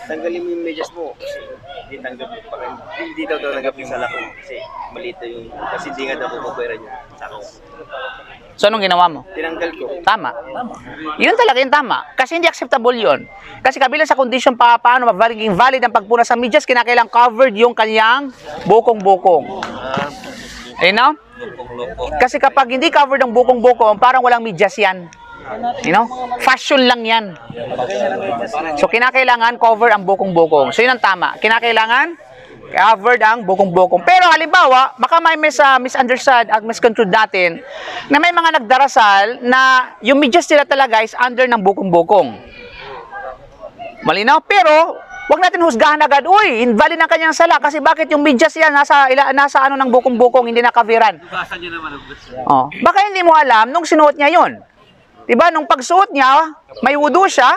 tanggalin mo yung medyas mo. Kasi hindi tanggap mo pa. Hindi daw tanggap yung sala ko. Kasi maliit na yung, kasi hindi nga daw mababera yung sako. So, anong ginawa mo? Tinanggal ko. Tama. Yun talaga yung tama. Kasi hindi acceptable yun. Kasi kabilang sa condition paano magiging valid ang pagpuna sa medyas, kinakailang covered yung kanyang bukong-bukong. Kasi kapag hindi covered ang bukong-bukong, parang walang medyas yan. Fashion lang yan. So, kinakailangan cover ang bukong-bukong. So, yun ang tama. Kinakailangan covered ang bukong-bukong. Pero halimbawa, baka may misunderstood at misconstrued natin na may mga nagdarasal na yung medyas nila talaga is under ng bukong-bukong. Malinaw? Pero, wag natin husgahan agad, uy, invalid ang kanyang sala kasi bakit yung medyas yan nasa ano ng bukong-bukong, hindi nakaviran. Oh, baka hindi mo alam nung sinuot niya yun. Diba, nung pagsuot niya, may wudu siya,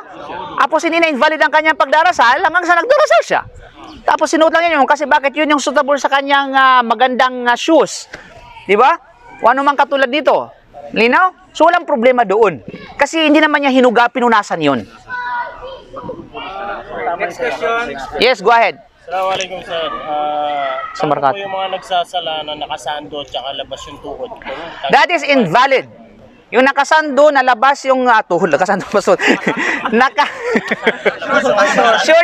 tapos hindi na invalid ang kanyang pagdarasal hanggang sa nagdarasal siya. Tapos sinuot lang yun kasi bakit yun yung suitable sa kanyang magandang shoes. Diba? O ano man katulad dito. Linaw? So walang problema doon. Kasi hindi naman niya hinuga, pinunasan yun. Next question. Yes, go ahead. Assalamualaikum sir. Sa Markat. Paano po yung mga nagsasala na nakasando at saka labas yung tuhod? That is invalid. Yung nakasando, nalabas yung tuhod, nakasando pa short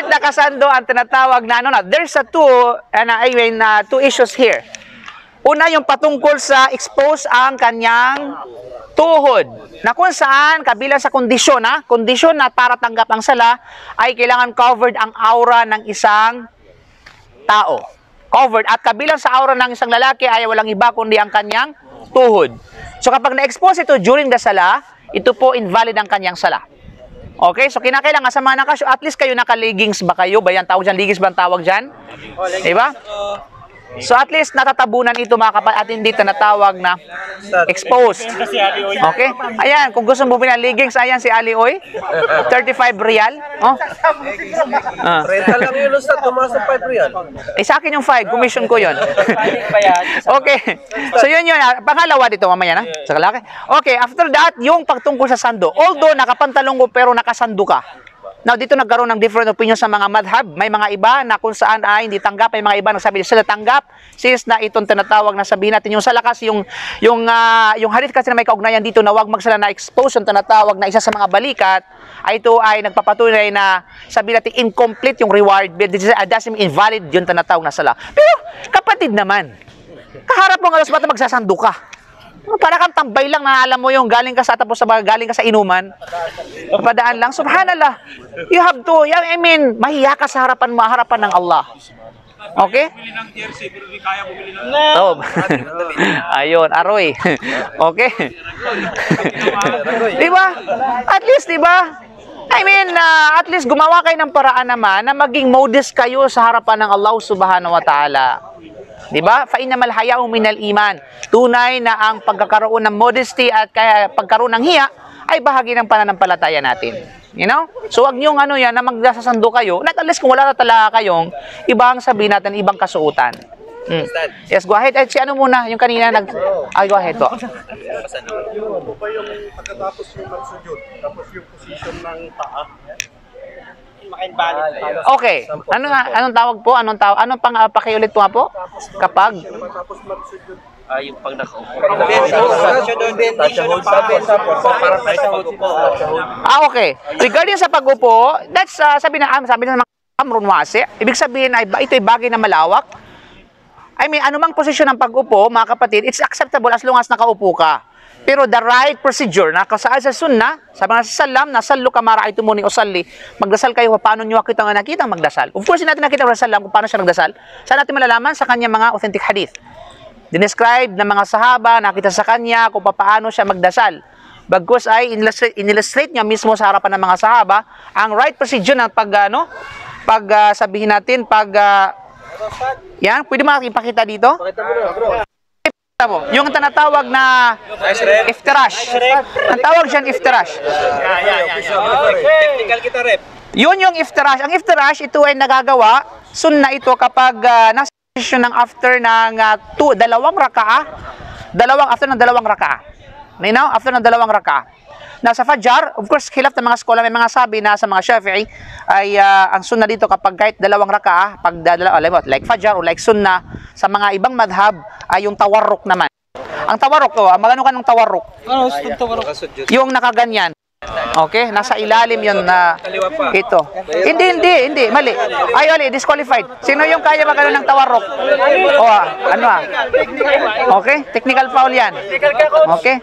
nakasando ang tinatawag na ano na. There's two issues here. Una, yung patungkol sa expose ang kanyang tuhod. Na kung saan, kabilang sa kondisyon na para tanggap ang sala, ay kailangan covered ang aura ng isang tao. Covered. At kabilang sa aura ng isang lalaki ay walang iba kundi ang kanyang tuhod. So kapag na-expose ito during the sala, ito po invalid ang kanyang sala. Okay? So kinakailangan sa mga nakasyo, at least kayo naka-leggings ba kayo? Ba yan tawag dyan? Leggings ba ang tawag dyan? Diba? So at least natatabunan ito mga kapatid at hindi ito natawag na exposed. Okay? Ayan, kung gusto mo bumili ng leggings, ayan si Ali Oy. 35 real. Oh. Renta lang yun, Ustad. Tumaas ng 5 real. Eh sa akin yung 5, commission ko yun. Okay. So yun. Pangalawa dito mamaya na. Sa kalaki. Okay, after that, yung pagtungkol sa sando. Although nakapantalong ko pero nakasando ka. Now, dito nagkaroon ng different opinion sa mga madhab. May mga iba na kung saan ay hindi tanggap. May mga iba na sabi sila tanggap. Since na itong tinatawag na sabihin natin yung sala kasi yung hadith kasi na may kaugnayan dito na huwag magsala na expose yung tinatawag na isa sa mga balikat ay ito ay nagpapatunay na sabihin natin incomplete yung reward. Doesn't mean invalid yung tinatawag na sala. Pero kapatid naman, kaharap mo nga sa bata magsasando ka. Para kang tambay lang na alam mo yung galing ka sa inuman. Padaan lang. Subhanallah. You have to, I mean, mahiya ka sa harapan ng Allah. Okay? Oh. Ayun, aroy. Okay? Diba? At least, diba? I mean, at least gumawa kayo ng paraan naman na maging modest kayo sa harapan ng Allah subhanahu wa ta'ala. Diba? Fa'innamal haya'u minal iman. Tunay na ang pagkakaroon ng modesty at kaya pagkaroon ng hiya ay bahagi ng pananampalataya natin. You know? So wag niyo na magsasando kayo. Not unless kung wala na talaga kayong ibang sabihin natin, ibang kasuotan. Yes, go ahead. Si ano muna, yung kanina go ahead po. Ano ba yung pagkatapos yung magsujud, tapos yung position ng paa? Okay. Anong tawag po? Anong pakiulit po nga po? Kapag? Tapos magsujud. Yung pag nakaupo. Okay. Regarding sa pag-upo, that's sabi na mga amrun wasi. Ibig sabihin ay ito ay bagay na malawak. I mean, anumang posisyon ng pag-upo, mga kapatid, it's acceptable as long as nakaupo ka. Pero the right procedure na kasaan sa sunnah, sabi nga sa salam, nasallu kamara ay tumuni usalli. Magdasal kayo, paano nyo nakitang magdasal. Of course, hindi natin nakita sa salam kung paano siya nagdasal. Saan natin malalaman? Sa kanya mga authentic hadith. Dinescribe ng mga sahaba, nakita sa kanya kung paano siya magdasal. Bagkus ay in-illustrate niya mismo sa harapan ng mga sahaba ang right procedure ng sabihin natin, yan, pwede makikipakita dito? Yung tinatawag na iftirash. Ang tawag dyan iftirash. Technical kita, rep. Yun yung iftirash. Ang iftirash, ito ay nagagawa. Sunna ito kapag nasa posisyon ng after ng dalawang rakaah. After ng dalawang rakaah. After ng dalawang rakaah. Sa Fajr, of course, khilaf ng mga scholar, may mga sabi na sa mga Shafi'i ay ang sunna dito kapag kahit dalawang rakaah, like Fajr o like sunna, sa mga ibang madhab ay yung tawarruk naman. Ang tawarruk, magano ka ng tawarruk? Ano, tawarruk? Yung nakaganyan. Okay, nasa ilalim yun na ito. Hindi, mali. Ay, disqualified. Sino yung kaya magano ng tawarruk? Okay, technical foul yan. Okay?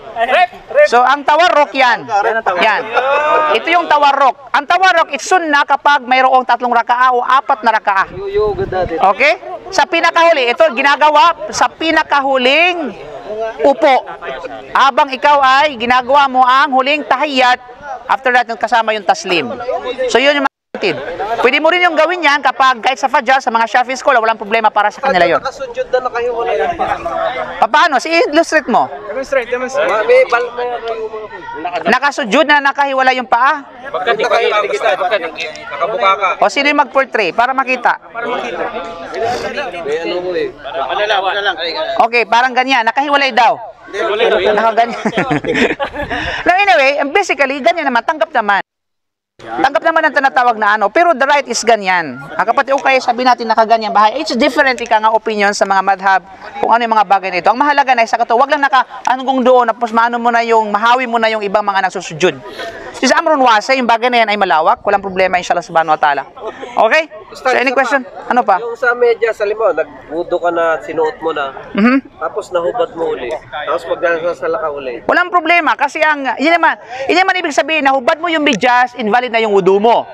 So, ang tawarruk yan. Ito yung tawarruk. Ang tawarruk, it's sunnah kapag mayroong 3 rakaah o 4 na rakaah. Okay? Sa pinakahuli, ito ginagawa sa pinakahuling upo. Habang ikaw ay ginagawa mo ang huling tahiyyat, after that kasama yung taslim. So yun yung mga kapatid. Pwede mo rin yung gawin yan kapag kahit sa Fajr, sa mga Shafi'i school, walang problema para sa kanila yun. Nakasujud na nakahiwalay yung paa. Paano? I-illustrate mo. Demonstrate. Nakasujud na nakahiwala yung paa? Nakabuka ka. O sino yung mag-portray para makita? Okay, parang ganyan. Nakahiwalay daw. Nakaganyan. Now anyway, basically, ganyan naman. Tanggap naman. Tanggap naman ang tinatawag na ano, pero the right is ganyan. Ang kapatid, okay, sabi natin nakaganyan bahay. It's different ika nga opinion sa mga madhab kung ano yung mga bagay nito. Ang mahalaga na isa ka to, wag lang anong doon, tapos maano mo na yung, mahawi mo na yung ibang mga nagsusujud. So, sa amrun wasa, yung bagay na yan ay malawak, walang problema inshallah subhanahu wa ta'ala. Okay? So, any question? Ano pa? Yung sa medyas, halimbawa, nagbudo ka na, sinuot mo na, tapos nahubad mo uli, tapos magdasala ka uli. Walang problema kasi yun naman ibig sabihin na hubad mo yung medyas, invalid na yung wudu mo.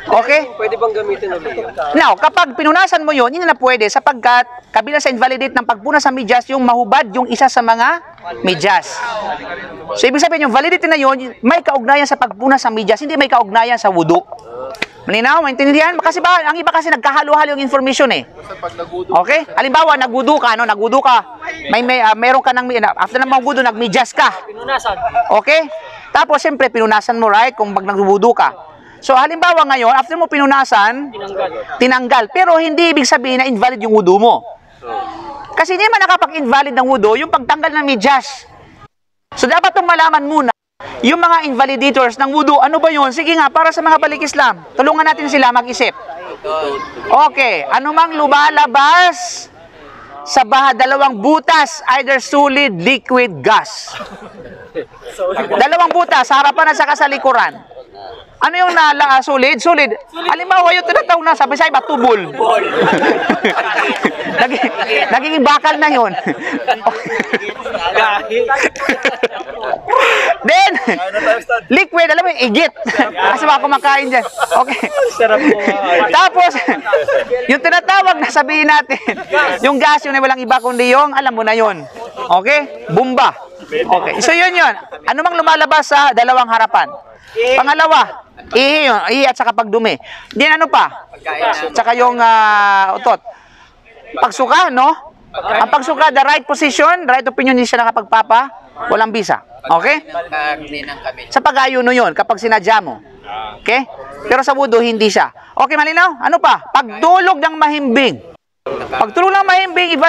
Okay? Pwede bang gamitin ulit yun? Now, kapag pinunasan mo yun, hindi na pwede sapagkat kabilang sa invalidate ng pagpunas sa medyas yung mahubad yung isa sa mga medyas. So, ibig sabihin yung validity na yun, may kaugnayan sa pagpunas sa medyas, hindi may kaugnayan sa wudu. Malinaw? Maintindihan? Kasi ba, ang iba kasi nagkahalo-halo yung information eh. Okay? Halimbawa, nagwudu ka, meron ka ng, after ng magwudu, nagmedyas ka. Okay? Tapos, siyempre, pinunasan mo, right? Kung pag nagwudu ka. So, halimbawa ngayon, after mo pinunasan, tinanggal. Pero, hindi ibig sabihin na invalid yung wudu mo. Kasi hindi man nakapag-invalid ng wudu, yung pagtanggal ng medyas. So, dapat itong malaman muna, yung mga invalidators ng wudu, ano ba yun? Sige nga, para sa mga balik Islam, tulungan natin sila mag-isip. Okay, anumang lumalabas sa dalawang butas, either solid, liquid, gas. Dalawang butas, sa harapan at saka sa likuran. Ano yung solid? Solid. Halimbawa, yung tinatawag na, sabi sa'yo, batubol. Nagiging bakal na yun. Then, liquid, alam mo, igit. Kasi baka kumakain dyan. Okay. Tapos, yung tinatawag na sabihin natin, yung gas, yun ay walang iba kundi yung, alam mo na yun. Okay? Bumba. Okay. So, yun. Ano mang lumalabas sa dalawang harapan? Pangalawa, ihi at saka pagdumi. Then ano pa? Tsaka yung utot. Pagsuka, no? Ang pagsuka, the right position, right opinion, hindi siya nakapagpapa, walang bisa. Okay? Sa pag-ayuno yun, kapag sinadya mo. Okay? Pero sa wudu, hindi siya. Okay, malinaw? Ano pa? Pagtulog ng mahimbing. Pagtulog ng mahimbing,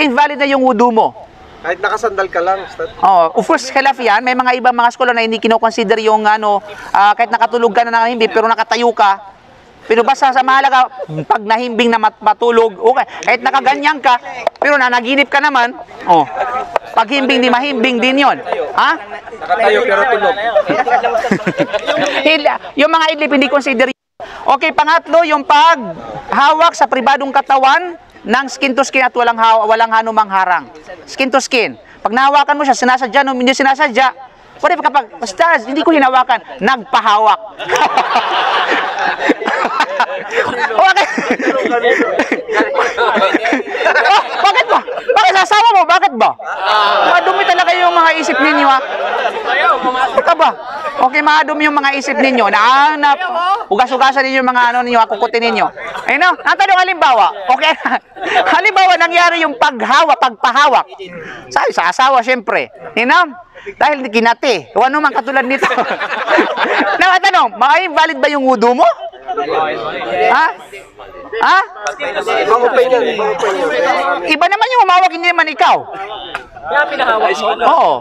invalid na yung wudu mo. Kahit nakasandal ka lang, Ustad. Of course, khilaf yan. May mga ibang mga scholar na hindi kinoconsider yung kahit nakatulog ka na nahimbing pero nakatayo ka. Pero basta sa mahalaga, pag nahimbing na matulog, okay. Kahit nakaganyan ka, pero nanaginip ka naman, pag himbing di mahimbing din yon. Ha? Nakatayo pero tulog. Yung mga idlip hindi consider yun. Okay, pangatlo, yung paghawak sa pribadong katawan ng skin to skin at walang hanumang harang. Skin to skin. Pag nahawakan mo siya, sinasadya, no, hindi sinasadya. Pwede kapag, basta, hindi ko hinawakan, nagpahawak. Okay. Bakit ba? Bakit sasawa mo? Bakit ba? Madumi talaga yung mga isip ninyo, ha? Ito ba? Okay, madumi yung mga isip ninyo. Ugas-ugasan ninyo yung mga ninyo, kukutin ninyo. Ayun, no? Natanong halimbawa. Okay. Halimbawa, nangyari yung pagpahawak. Sa asawa, syempre. Ayun, no? Dahil kinati. Kung ano man katulad nito. Natanong, ma-invalid ba yung wudu mo? Ha? Ha? Iba naman yung umawak, hindi naman ikaw. Oo.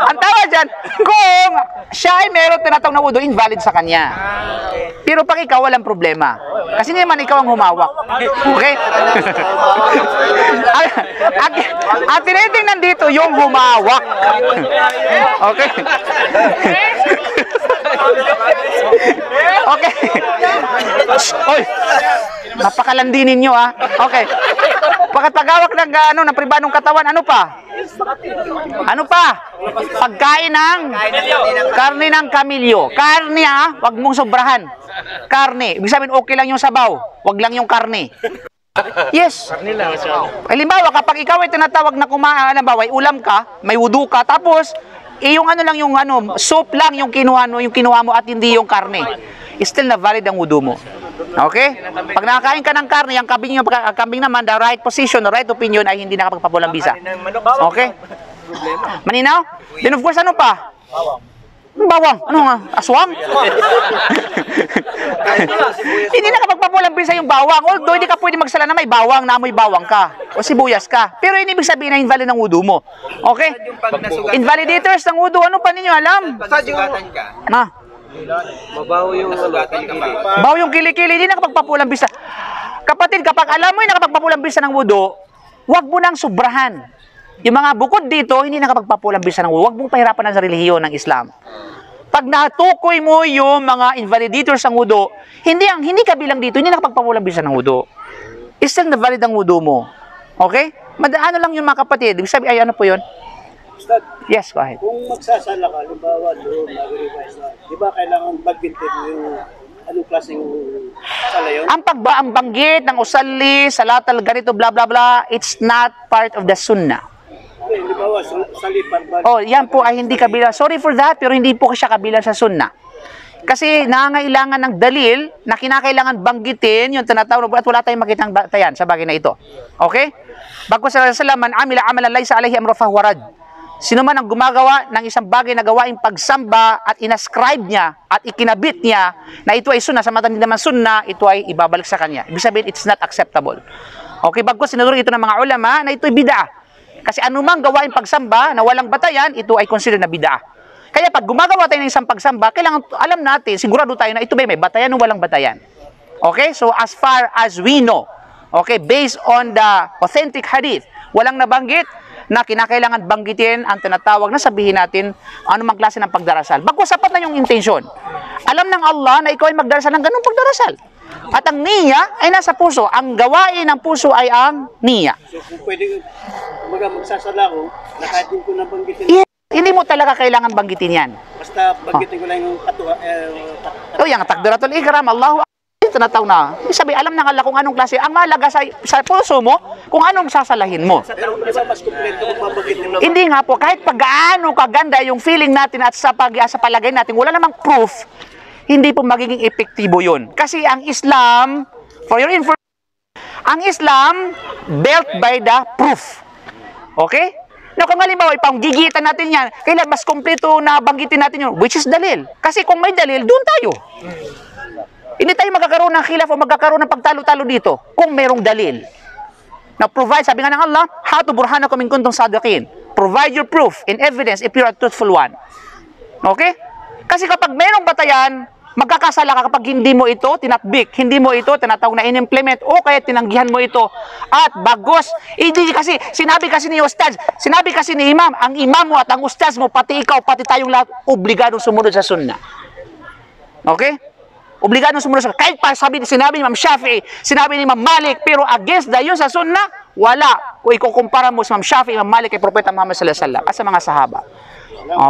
Ang tawa dyan, kung siya ay meron tinatawag na wudu, invalid sa kanya. Pero pag ikaw, walang problema. Kasi hindi naman ikaw ang humawak. Okay? At tinitingnan dito yung humawak. Okay? Okay. Oy. Napakalandi ninyo, ha. Okay. Pagkatagawak ng pribadong katawan, ano pa? Ano pa? Pagkain ng karne ng kamilyo. Karne, ha. Wag mong sobrahan. Karne. Ibig sabihin, okay lang yung sabaw. Wag lang yung karne. Yes. Halimbawa, kapag ikaw ay tinatawag na kumain, halimbawa, ulam ka, may wudu ka, tapos, yung lang yung soup lang yung kinuha mo at hindi yung karne. Still na valid ang wudu mo. Okay? Pag nakakain ka ng karne, ang kambing naman, the right position, the right opinion ay hindi nakapagpapulang bisa. Okay? Maninaw? Then of course, ano pa? Bawang. Ano nga? Aswang? Hindi nakapagpapulang bisa. bisa yung bawang. Although hindi ka pwede magsala na may bawang, na may bawang ka. O sibuyas ka. Pero hindi ibig sabihin na invalid ng wudu mo. Okay? Invalidators ng wudu, ano pa ninyo alam? Sugatan ka. Ma, Mabaho yung kilikili. bawo yung kilikili, hindi nakapagpapulang bisa. Kapatid, kapag alam mo yung nakapagpapulang bisa ng wudu, huwag mo nang sobrahan. Yung mga bukod dito, hindi nakapagpapulang bisa ng wudu. Huwag mong pahirapan ang relihiyon ng Islam. Pag natukoy mo yung mga invalidators ng wudu, hindi kabilang dito, hindi nakapagpapulang bisa ng wudu. Still na valid ang wudu mo. Okay? Ano lang yung mga kapatid. Ibig sabihin, ay ano po yun? Ustad, Yes, go ahead. kung magsasala ka, halimbawa doon, mag-revise na, di ba kailangan mag-bintin yung anong klaseng sala yun? Ang banggit ng usali, salatal, ganito, bla bla bla, it's not part of the sunnah. Okay, halimbawa, salipan ba? Oh, yan po ay hindi kabilang. Sorry for that, pero hindi po siya kabilang sa sunnah. Kasi nangangailangan ng dalil na kinakailangan banggitin yung tinatawag at wala tayong makitang batayan sa bagay na ito. Okay? Bagkus sa man amila amalan laysa alayhi amru fahuwa rad. Sino man ang gumagawa ng isang bagay na gawaing pagsamba at inascribe niya at ikinabit niya na ito ay sunnah sa mata naman sunnah, ito ay ibabalik sa kanya. Ibig sabihin, it's not acceptable. Okay, bagkus sinurong ito ng mga ulama na ito ay bid'ah. Kasi anumang gawaing pagsamba na walang batayan, ito ay considered na bid'ah. Kaya pag gumagawa tayo ng isang pagsamba, kailangan alam natin, sigurado tayo na ito ba may batayan o walang batayan. Okay? So as far as we know, okay, based on the authentic hadith, walang nabanggit na kinakailangan banggitin ang tinatawag na sabihin natin anumang klase ng pagdarasal. Bagkus sapat na yung intention. Alam ng Allah na ikaw ay magdarasal ng ganung pagdarasal. At ang niya ay nasa puso. Ang gawain ng puso ay ang niya. So kung pwede, magsasala ko, na kahit din ko nabanggitin, Hindi mo talaga kailangan banggitin yan. basta banggitin ko lang yung katua, O yung takbiratul ihram, Allahu Akbar, tinatawag na. Ibig sabihin, alam ng Allah kung anong klase. Ang mahalaga sa puso mo, kung anong sasalahin mo. sa tanong, di ba mas kompleto kung mabanggitin mo? Hindi nga po, kahit pag gaano kaganda yung feeling natin at sa palagay natin, wala namang proof, hindi po magiging epektibo yun. Kasi ang Islam, for your information, ang Islam, built by the proof. Okay? Now, kung halimbawa, ipanggigitan natin yan, kailan mas kompleto na banggitin natin yun, which is dalil. Kasi kung may dalil, doon tayo. Hindi tayo magkakaroon ng khilaf o magkakaroon ng pagtalo-talo dito kung merong dalil. Now, provide, sabi nga ng Allah, hatu burhanakum in kuntum sadiqin. Provide your proof and evidence if you're a truthful one. Okay? Kasi kapag merong batayan, magkakasala ka kapag hindi mo ito tinatbik, hindi mo ito tinatawag na in-implement o kaya tinanggihan mo ito. At bagos, hindi kasi, sinabi kasi ni Ustaz, sinabi kasi ni Imam, ang imam mo at ang Ustaz mo, pati ikaw, pati tayong lahat, obligadong sumunod sa sunnah. Okay? Obligadong sumunod sa sunnah. Kahit pa sinabi ni Imam Shafi'i, sinabi ni Imam Malik, pero against yun sa sunnah, wala. Kung ikukumpara mo sa Imam Shafi'i, Imam Malik, kay Propeta Muhammad sallallahu alaihi wasallam at sa mga sahaba.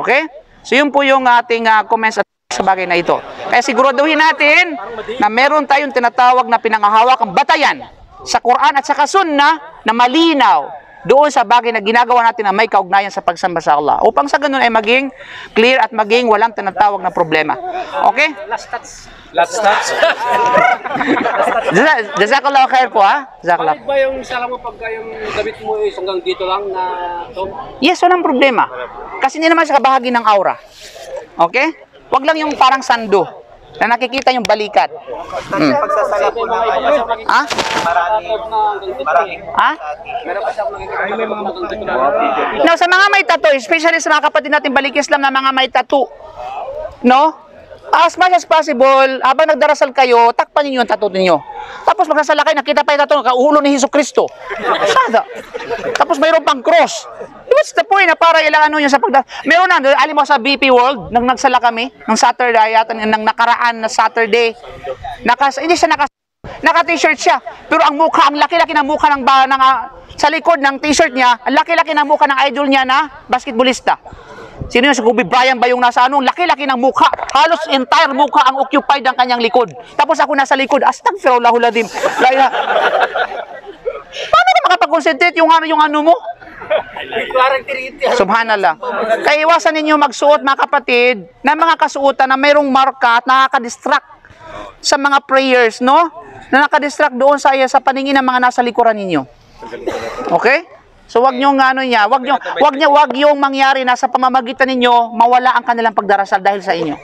Okay? So yun po yung ating comments sa bagay na ito. Kaya siguraduhin natin na meron tayong tinatawag na pinangahawakang batayan sa Quran at sa Sunnah na malinaw doon sa bagay na ginagawa natin na may kaugnayan sa pagsamba sa Allah. Upang sa ganun ay maging clear at maging walang tinatawag na problema. Okay? Last touch. Jazakallahu khair po ha. Jazakallahu. Bakit ba yung sala mo pagka yung damit mo is hanggang dito lang na Tom? Yes, walang problema. Kasi hindi naman siya kabahagi ng aura. Okay? Wag lang yung parang sando na nakikita yung balikat. Pagsasala po na Ha? maraming Ha? Meron pa siya nakikita may mga hanggang dito lang. Now, sa mga may tattoo, especially sa mga kapatid natin balik Islam na mga may tattoo, no? As much as possible, habang nagdarasal kayo, takpan niyo yung tattoo niyo. Tapos magsasala kayo, nakita pa yung tattoo, kaulo ni Jesucristo. Sada. Tapos mayroon pang cross. What's the point na para ilang ano yun sa pagdarasal? Meron na, alim mo sa BP World, nang nagsala kami, ng Saturday, yata, ng nakaraan na Saturday, hindi siya naka-t-shirt siya, pero ang mukha, ang laki-laki ng mukha sa likod ng t-shirt niya, ang laki-laki ng mukha ng idol niya na basketballista. Sino yun? Si Kobe Bryant ba yung nasa ano? Laki-laki ng mukha. Halos entire mukha ang occupied ng kanyang likod. Tapos ako nasa likod. Astaghfirullahaladzim. Paano ka makapag-concentrate yung ano mo? Subhanallah. Kaya iwasan ninyo magsuot mga kapatid na mga kasuotan na mayroong marka at nakaka-distract sa mga prayers, no? Na nakadistract doon sa paningin ng mga nasa likuran ninyo. Okay? So wag niyo wag yung mangyari na sa pamamagitan ninyo mawala ang kanilang pagdarasal dahil sa inyo.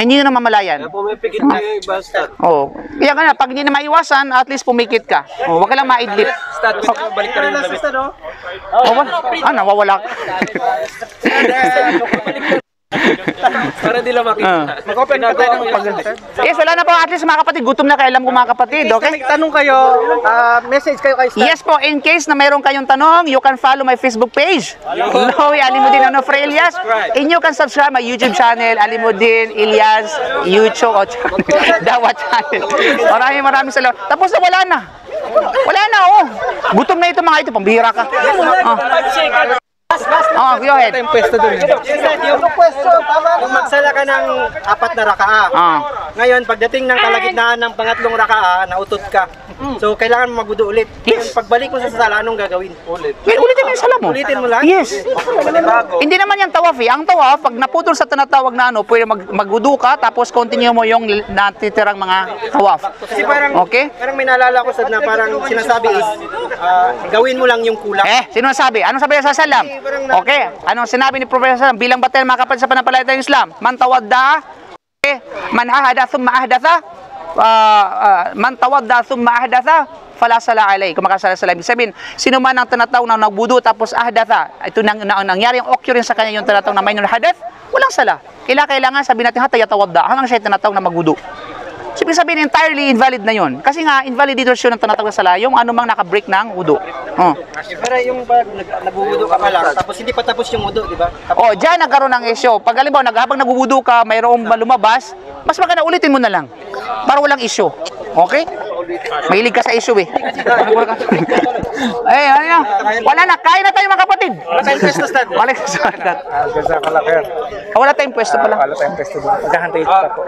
na hindi nyo na mamalayan. Kaya pumipikit na yung iba, Stat. Oh, kaya ka na, pag hindi na maiwasan, at least pumikit ka. Oh, wag ka lang maidlip. Stat, balik ka rin yung damit. Oh, nawawala ka. Para di lang makita. Mag-open pa tayo ng Yes, wala na po. At least mga kapatid, gutom na kayo. Alam ko mga kapatid, okay? Tanong kayo, message kayo kay Stan. Yes po, in case na mayroon kayong tanong, you can follow my Facebook page. Lowy Alimudin Onofre Elias. And you can subscribe my YouTube channel, Alimudin Elias YouTube o Dawa channel. Maraming salamat. Tapos na, wala na. Wala na, oh. Gutom na ito mga ito. Pambihira ka. Oh, go ahead. Yung pwesto doon. Yung pwesto, tama. Kung magsala ka ng 4 na rakaa. Ngayon, pagdating ng kalagitnaan ng pangatlong rakaa, nautot ka. So, kailangan mo magwudu ulit. Yes. Pagbalik mo sa sala, anong gagawin? Ulit. Wait, ulitin mo yung sala mo. Ulitin mo lang? Yes. Hindi naman yan tawaf eh. Ang tawaf, pag naputol sa tinatawag na ano, pwede magwudu ka, tapos continue mo yung natitirang mga tawaf. Kasi parang, Okay? parang may naalala ko sa na parang sinasabi is, gawin mo lang yung kulang. Sino nasabi? Anong sabi sa salam? Okay. Anong sinabi ni Professor Salam? Bilang batel mga kapatid sa pananampalatayang Islam. Man tawadda, okay. Man ahada thumma ahdatha, man tawadda thumma ahdatha, fala sala alay. Kung makasala sala, ibig sabihin, sino man ang tinatawag na nagbudo tapos ahdatha, ito nangyari yung occurrence sa kanya yung tinatawag na minor hadath, walang sala. Kailangan sabihin natin hatay tawadda hanggang siya tinatawag na magbudo. So, ibig sabihin, entirely invalid na yun. Kasi nga, invalidation ng tinatawag na sala, yung ano mang nakabreak ng wudu. Pero yung pag nagbubudo ka pa lang, tapos hindi pa tapos yung wudu, di ba? Oh, diyan nagkaroon ng issue. Pag halimbawa, habang nagwudu ka, mayroong lumabas, mas maganda ulitin mo na lang. Para walang issue. Okay? Mahilig ka sa issue eh. Eh, ano yan? Wala na. Kain na tayo mga kapatid. Wala tayong pwesto, Stan. Wala tayong pwesto. Wala tayong pwesto pala. Wala tayong pwesto doon. Maghahantay pa po.